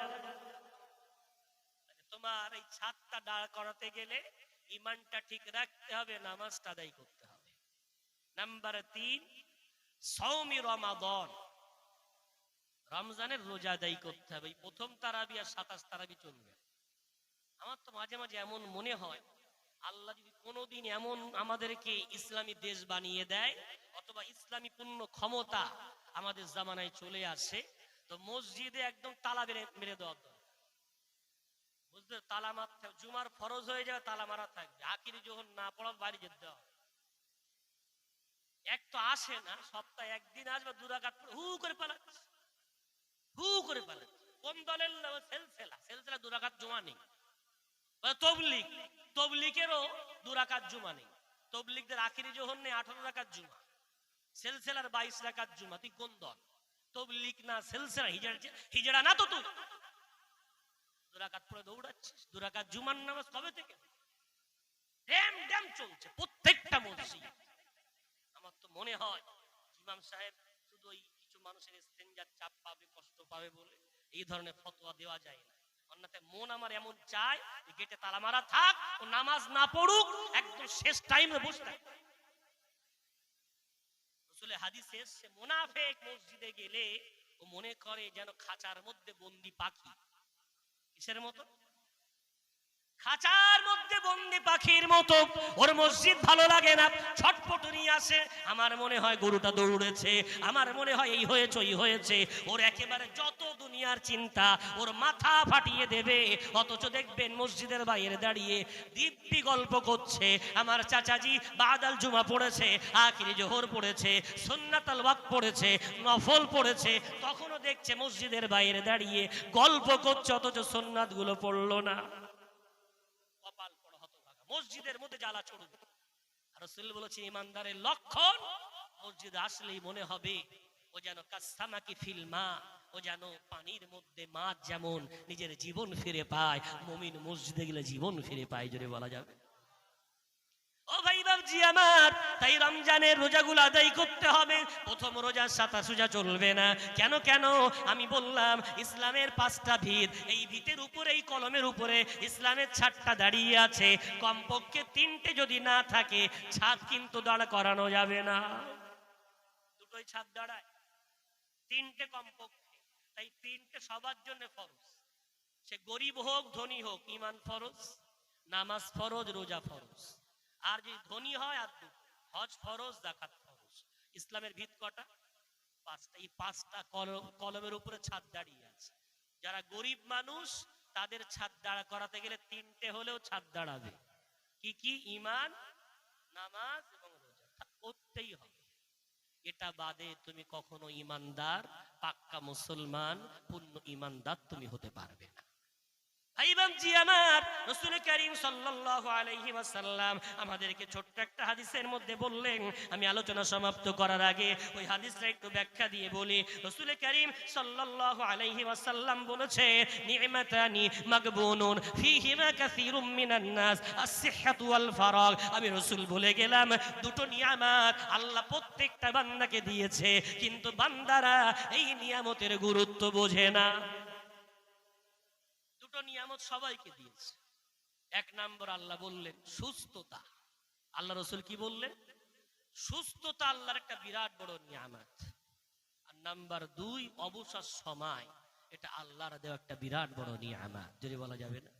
তোমার এই ছাদটা দাঁড় করাতে গেলে ঈমানটা ঠিক রাখতে হবে, নামাজটা আদায় করতে হবে। নাম্বার 3 সাওমি রমাদান, রমজানের রোজা আদায় করতে হবে। প্রথম তারাবি আর 27 তারাবি চলবে। আমার তো মাঝে মাঝে এমন মনে হয় আল্লাহ যদি কোনোদিন এমন আমাদেরকে ইসলামী দেশ বানিয়ে দেয় অথবা ইসলামী পূর্ণ ক্ষমতা আমাদের জামানায় চলে আসে, তো মসজিদে একদম তালা মেরে দেওয়া দরকার। বুঝতে, তালা মারতে জুমার ফরজ হয়ে যাবে, তালা মারা থাকবে। আখিরি যখন না পড়া বাড়ি যেতে হবে। এক তো আসে না, সপ্তাহে একদিন আসবে, 2 রাকাত পড়ে হু করে পালাচ্ছে, হু করে পালাচ্ছে। কোন দলের সেলসেলা? সেলসেলা 2 রাকাত জুমা নেই। তবলিগ, তবলিগেরও 2 রাকাত জুমা নেই। তবলিগদের আখিরি জোহর নেই, 18 রাকাত জুমা। সেলসেলার 22 রাকাত জুমা। তুই কোন দল? তবলিগ না সেলসেলা? হিজড়া না তো তুই? 2 রাকাত পড়ে দৌড়াচ্ছিস। 2 রাকাত জুমার নামাজ কবে থেকে ড্যাম ড্যাম চলছে প্রত্যেকটা মসজিদ। আমার তো মনে হয় ইমাম সাহেব শুধু ওই কিছু মানুষের ইস্তেঞ্জার চাপ পাবে, কষ্ট পাবে বলে এই ধরনের ফতোয়া দেওয়া যায় না। অন্যথায় মন আমার এমন চায় গেটে তালা মারা থাক, ও নামাজ না পড়ুক, একদম শেষ টাইমে বসে থাক। রাসূলের হাদিসে এসেছে মুনাফিক মসজিদে গেলে ও মনে করে যেন খাঁচার মধ্যে বন্দি পাখি। কিসের মতো? খাঁচার মধ্যে বন্দি পাখির মতো। ওর মসজিদ ভালো লাগে না, ছটফটনি আসে। আমার মনে হয় গরুটা দৌড়েছে, আমার মনে হয় এই হয়েছে ওই হয়েছে। ওর একেবারে যত দুনিয়ার চিন্তা ওর মাথা ফাটিয়ে দেবে। অথচ দেখবেন মসজিদের বাইরে দাঁড়িয়ে দিব্যি গল্প করছে। আমার চাচাজি বাদাল জুমা পড়েছে, আখিরি জোহর পড়েছে, সুন্নাতুল ওয়াক্ত পড়েছে, নফল পড়েছে, তখনও দেখছে মসজিদের বাইরে দাঁড়িয়ে গল্প করছে, অথচ সুন্নাতগুলো পড়লো না। মসজিদের মধ্যে জ্বালা চড়বে। রাসূল বলেছে ইমানদারের লক্ষণ মসজিদে আসলেই মনে হবে ও যেন কাসামাকি ফিল মা, ও যেন পানির মধ্যে মাছ যেমন নিজের জীবন ফিরে পায়, মুমিন মসজিদে গেলে জীবন ফিরে পায়। জোরে বলা যাবে। ও ভাই বাবজি জি আমার, তাই রমজানের রোজাগুলো আদায় করতে হবে। প্রথম রোজা সাতা সোজা চলবে না। কেন কেন আমি বললাম, ইসলামের 5টা ভিত, এই ভিতের উপরে, এই কলমের উপরে ইসলামের ছাদটা দাঁড়িয়ে আছে। কমপক্ষে 3টে যদি না থাকে, ছাদ কিন্তু দাঁড় করানো যাবে না। দুটোই ছাদ দাঁড়ায়, 3টে কমপক্ষে। তাই 3টে সবার জন্য ফরজ। সে গরিব হোক ধনী হোক, ঈমান ফরজ, নামাজ ফরজ, রোজা ফরজ। আর যদি ধনী হয় আর দুটো, হজ ফরজ, যাকাত ফরজ। ইসলামের ভিত কটা? 5টা। এই 5টা কলমের উপরে ছাদ দাঁড়িয়ে আছে। যারা গরিব মানুষ তাদের ছাদ দাঁড়া করাতে গেলে 3টে হলেও ছাদ দাঁড়াবে। কি কি? ঈমান, নামাজ এবং রোজা করতেই হবে। এটা বাদে তুমি কখনো ঈমানদার, পাক্কা মুসলমান, পূর্ণ ঈমানদার তুমি হতে পারবে না। ভাইবাম জি আমার, রাসূল করিম সাল্লাল্লাহু আলাইহি ওয়াসাল্লাম আমাদেরকে ছোট্ট একটা হাদিসের মধ্যে বললেন। আমি আলোচনা সমাপ্ত করার আগে ওই হাদিসটা একটু ব্যাখ্যা দিয়ে বলি। রাসূল করিম সাল্লাল্লাহু আলাইহি ওয়াসাল্লাম বলেছে, নি'মাতানি মাগবুনুন ফীহিমা কাসীরুম মিনান নাস, আস-সিহহাতু ওয়াল ফারাগ। আমি রাসূল বলে গেলাম, দুটো নিয়ামত আল্লাহ প্রত্যেকটা বান্দাকে দিয়েছে, কিন্তু বান্দারা এই নিয়ামতের গুরুত্ব বোঝে না। দুটো নিয়ামত সবাইকে দিয়েছে। 1 নম্বর আল্লাহ বললেন সুস্থতা। আল্লাহ রাসূল কি বললেন? সুস্থতা আল্লাহর একটা বিরাট বড় নিয়ামত। আর নাম্বার 2, অবসর সময়, এটা আল্লাহর দেওয়া একটা বিরাট বড় নিয়ামত। যদি বলা যাবে না,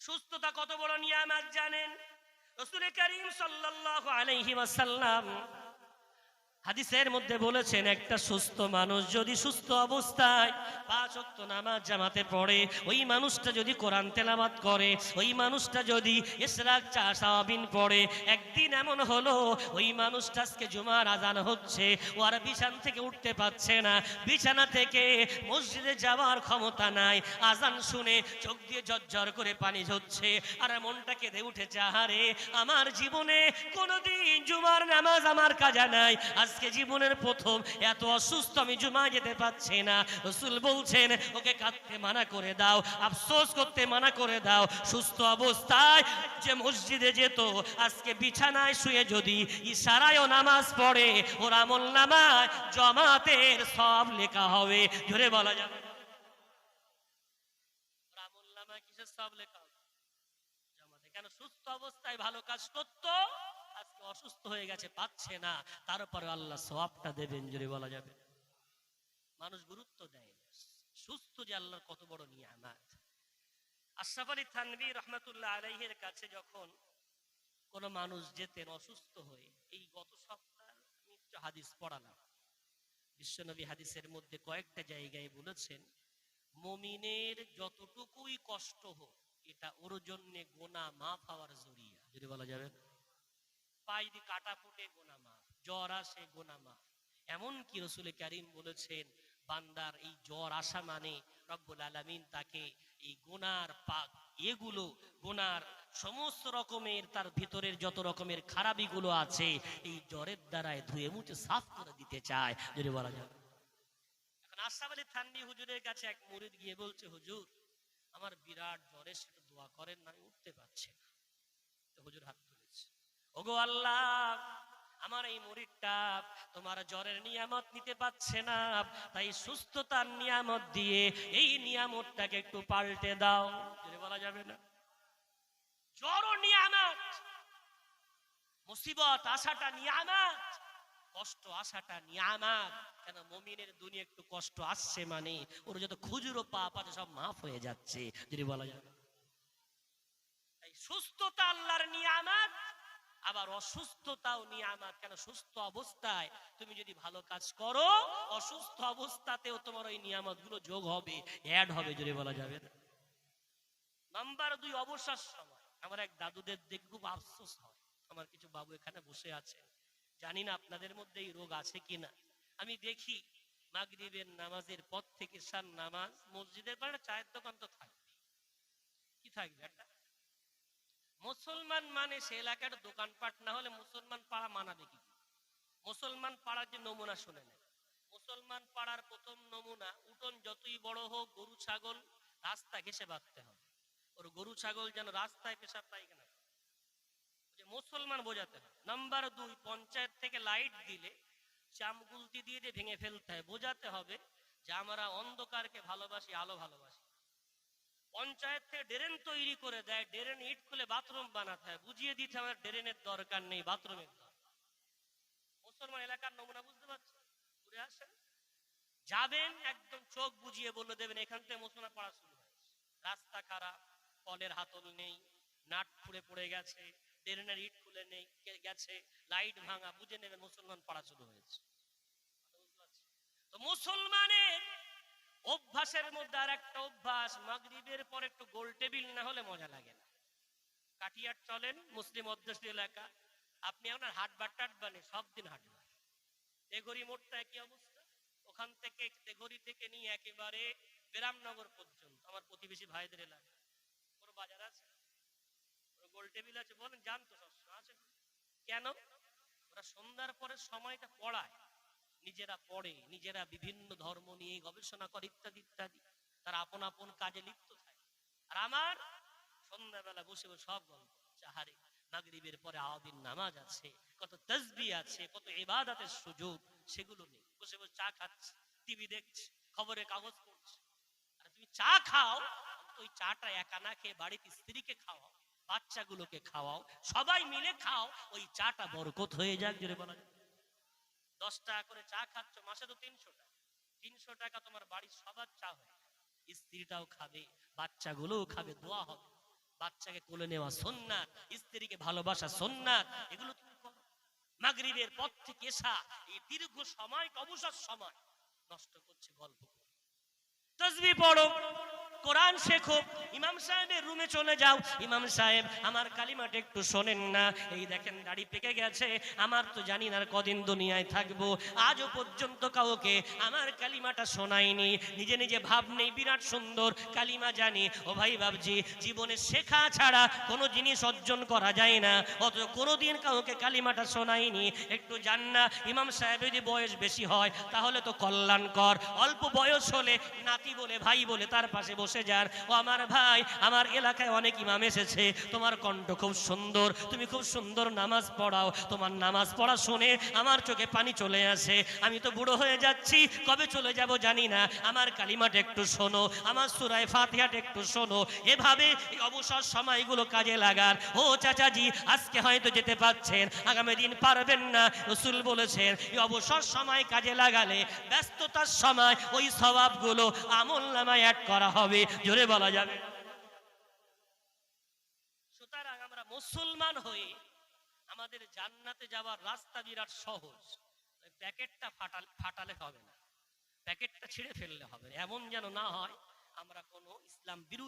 সুস্থতা কত বড় নিয়ামত জানেন? রাসূল করিম সাল্লাল্লাহু আলাইহি ওয়াসাল্লাম হাদিসের মধ্যে বলেছেন, একটা সুস্থ মানুষ যদি সুস্থ অবস্থায় 5 ওয়াক্ত নামাজ জামাতে পড়ে, ওই মানুষটা যদি কোরআন তেলাওয়াত করে, ওই মানুষটা যদি ইশরাক চাসাবিন পড়ে, একদিন এমন হলো ওই মানুষটা আজকে জুমার আজান হচ্ছে, ও আর বিছানা থেকে উঠতে পারছে না, বিছানা থেকে মসজিদে যাওয়ার ক্ষমতা নাই, আজান শুনে চোখ দিয়ে ঝরঝর করে পানি ঝরছে, আর মনটা কেঁদে উঠেছে, আহারে আমার জীবনে কোনোদিন জুমার নামাজ আমার কাজা নাই, আজকে জীবনের প্রথম এত অসুস্থ, আমি জুমা যেতে পারছি না। রাসূল বলছেন, ওকে কাঁদতে মানা করে দাও, আফসোস করতে মানা করে দাও। সুস্থ অবস্থায় যে মসজিদে যেত, আজকে বিছানায় শুয়ে যদি ইশারায়ও নামাজ পড়ে, ওর আমলনামায় জামাতের সব লেখা হবে। জোরে বলা যাবে, ওর আমলনামায় কিসের সব লেখা হবে? জামাতে। কেন? সুস্থ অবস্থায় ভালো কাজ করতো, আজকে অসুস্থ হয়ে গেছে, পাচ্ছে না, তারপরে আল্লাহ সওয়াবটা দেবেন। জোরে বলা যাবে, মানুষ গুরুত্ব দেয় না সুস্থ যে আল্লাহর কত বড় নিয়ামত। আশরাফ আলী থানভী রাহমাতুল্লাহ আলাইহির কাছে যখন কোন মানুষ যেতেন অসুস্থ হয়ে, এই গত সপ্তাহে আমি একটু হাদিস পড়ালাম, বিশ্বনবী হাদিসের মধ্যে কয়েকটা জায়গায় বলেছেন, মুমিনের যতটুকুই কষ্ট হোক, এটা ওর জন্য গুনাহ মাফ হওয়ার জরিয়া। যদি বলা যাবে, পায়ে দিয়ে কাটা ফুটে গুনাহ মাফ, জ্বর আসে গুনাহ মাফ। এমনকি রাসূল কারীম বলেছেন, বান্দার এই জ্বর আসা মানে রব্বুল আলামিন তাকে এই গুনার পাক, এগুলো গুনার সমস্ত রকমের, তার ভিতরের যত রকমের খারাপিগুলো আছে, এই জ্বরের দ্বারাই ধুয়ে মুছে সাফ করে দিতে চায়। যদি বলা যায়, এখন আশরাফ আলী থানভী হুজুরের কাছে এক মুরিদ গিয়ে বলছে, হুজুর আমার বিরাট জ্বরে, সেটা দোয়া করেন না, আমি উঠতে পারছি না। তো হুজুর হাত তুলেছে, ওগো আল্লাহ, আমার এই মুরিদটা তোমার জ্বরের নিয়ামত নিতে পারছে না, তাই সুস্থতার নিয়ামত দিয়ে এই নিয়ামতটাকে একটু পাল্টে দাও। যদি বলা যাবে না, জ্বর নিয়ামত, মুসিবত আসাটা নিয়ামত, কষ্ট আসাটা নিয়ামত। কেন? মুমিনের দুনিয়া একটু কষ্ট আসছে মানে ওর যত খুজুরো পাপ আছে সব মাফ হয়ে যাচ্ছে। যদি বলা যাবে, তাই সুস্থতা আল্লাহর নিয়ামত, আবার অসুস্থতাও নিয়ামত। কেন? সুস্থ অবস্থায় তুমি যদি ভালো কাজ করো, অসুস্থ অবস্থাতেও তোমার ওই নিয়ামত গুলো যোগ হবে, অ্যাড হবে। যদি বলা যাবে না। নাম্বার 2, অবসর সময়। আমার এক দাদুদের দেখে খুব আফসোস হয়, আমার কিছু বাবু এখানে বসে আছে, জানি না আপনাদের মধ্যে এই রোগ আছে কিনা। আমি দেখি মাগরিবের নামাজের পর থেকে ঈশার নামাজ, মসজিদের পরে চায়ের দোকান তো থাকবে, কি থাকবে একটা মুসলমান মানে সে এলাকার দোকানপাট না হলে মুসলমান পাড়া মানাবে কি? মুসলমান পাড়ার যে নমুনা শুনে নেয়, মুসলমান পাড়ার প্রথম নমুনা, উঠোন যতই বড় হোক, গরু ছাগল রাস্তা ঘেঁষে বাঁধতে হবে। ওর গরু ছাগল যেন রাস্তায় পেশাব পায়খানা। মুসলমান বোঝাতে হয়। নাম্বার 2, পঞ্চায়েত থেকে লাইট দিলে চামগুলতি দিয়ে ভেঙে ফেলতে হয়, বোঝাতে হবে যে আমরা অন্ধকারকে ভালোবাসি, আলো ভালোবাসি। পঞ্চায়েত থেকে ড্রেন তৈরি করে দেয়, ড্রেন ইট খুলে বাথরুম বানাতে হয়, বুঝিয়ে দিতে আমার ড্রেনের দরকার নেই, বাথরুমের দরকার। মুসলমান এলাকার নমুনা বুঝতে পারছেন? ঘুরে আসেন, যাবেন, একদম চোখ বুঝিয়ে বলে দেবেন এখান থেকে মুসলমান পড়া শুরু হয়েছে। রাস্তা খারাপ, কলের হাতল নেই, নাট খুলে পড়ে গেছে, ড্রেনের ইট খুলে নেই গেছে, লাইট ভাঙা, বুঝে নেবেন মুসলমান পড়া শুরু হয়েছে। তো মুসলমানের অভ্যাসের মধ্যে আর একটা অভ্যাস, মাগরিবের পর একটু গোল টেবিল না হলে মজা লাগে না। কাটিয়ার চলেন, মুসলিম অধ্যুষিত এলাকা, আপনি আপনার হাটবার টাটবা নেই, সব দিন হাটবার। তেঘরি মোড়টা একই অবস্থা, ওখান থেকে তেঘরি থেকে নিয়ে একেবারে বিরামনগর পর্যন্ত আমার প্রতিবেশী ভাইদের এলাকা কোনো বাজার আছে, কোনো গোল টেবিল আছে? বলেন, জানতো সবসময় আছে। কেন? ওরা সন্ধ্যার পরে সময়টা পড়ায়, নিজেরা পড়ে, নিজেরা বিভিন্ন ধর্ম নিয়ে গবেষণা করে, ইত্যাদি ইত্যাদি, তারা আপন আপন কাজে লিপ্ত থাকে। আর আমার সন্ধ্যাবেলা বসে বসে সব গল্প, চাহারে মাগরিবের পরে আওয়াবিন নামাজ আছে, কত তাসবিহ আছে, কত ইবাদতের সুযোগ, সেগুলো নেই। বসে বসে চা খাচ্ছে, টিভি দেখছে, খবরের কাগজ পড়ছে। আর তুমি চা খাও, ওই চাটা একা না খেয়ে বাড়িতে স্ত্রীকে খাওয়াও, বাচ্চাগুলোকে খাওয়াও, সবাই মিলে খাও, ওই চাটা বরকত হয়ে যাক। জোরে বলা যায়। 10 টাকা করে চা খাচ্ছ, মাসে তো 300 টাকা, 300 টাকা তোমার বাড়ির সবার চা হয়ে যায়। স্ত্রীটাও খাবে, বাচ্চাগুলোও খাবে, দোয়া হবে। বাচ্চাকে কোলে নেওয়া সুন্নাত, স্ত্রীকে ভালোবাসা সুন্নাত, এগুলো তুমি করো। মাগরিবের পর থেকে এসা এই দীর্ঘ সময়, অবসর সময় নষ্ট করছে গল্প করে। তাসবিহ পড়ো, কোরআন শেখো, ইমাম সাহেবের রুমে চলে যাও, ইমাম সাহেব আমার কালিমাটা একটু শোনেন না, এই দেখেন দাড়ি পেকে গেছে, আমার তো জানি না কদিন দুনিয়ায় থাকবো, আজও পর্যন্ত কাউকে আমার কালিমাটা শোনায়নি, নিজে নিজে ভাব নেই বিরাট সুন্দর কালিমা জানি। ও ভাই বাবজি, জীবনে শেখা ছাড়া কোনো জিনিস অর্জন করা যায় না, অথচ কোনোদিন কাউকে কালিমাটা শোনায়নি। একটু জান না, ইমাম সাহেব যদি বয়স বেশি হয় তাহলে তো কল্যাণকর, অল্প বয়স হলে নাতি বলে, ভাই বলে তার পাশে বসে যান, ও আমার ভাই, আমার এলাকায় অনেক ইমাম এসেছে, তোমার কণ্ঠ খুব সুন্দর, তুমি খুব সুন্দর নামাজ পড়াও, তোমার নামাজ পড়া শুনে আমার চোখে পানি চলে আসে, আমি তো বুড়ো হয়ে যাচ্ছি, কবে চলে যাব জানি না, আমার কালিমাটা একটু শোনো, আমার সূরা ফাতিহাটা একটু শোনো। এভাবে এই অবসর সময়গুলো কাজে লাগার। ও চাচাজি, আজকে হয়তো যেতে পারছেন, আগামী দিন পারবেন না, রাসূল বলেছেন এই অবসর সময় কাজে লাগালে ব্যস্ততার সময় ওই সওয়াবগুলো আমলনামায় অ্যাড করা হবে। জোরে বলা যাবে। সুতরাং আমরা মুসলমান হয়ে আমাদের জান্নাতে যাওয়ার রাস্তা বিরাট সহজ। প্যাকেটটা ফাটালে হবে না, প্যাকেটটা ছিঁড়ে ফেললে হবে না, এমন যেন না হয় আমরা কোনো ইসলাম বিরোধী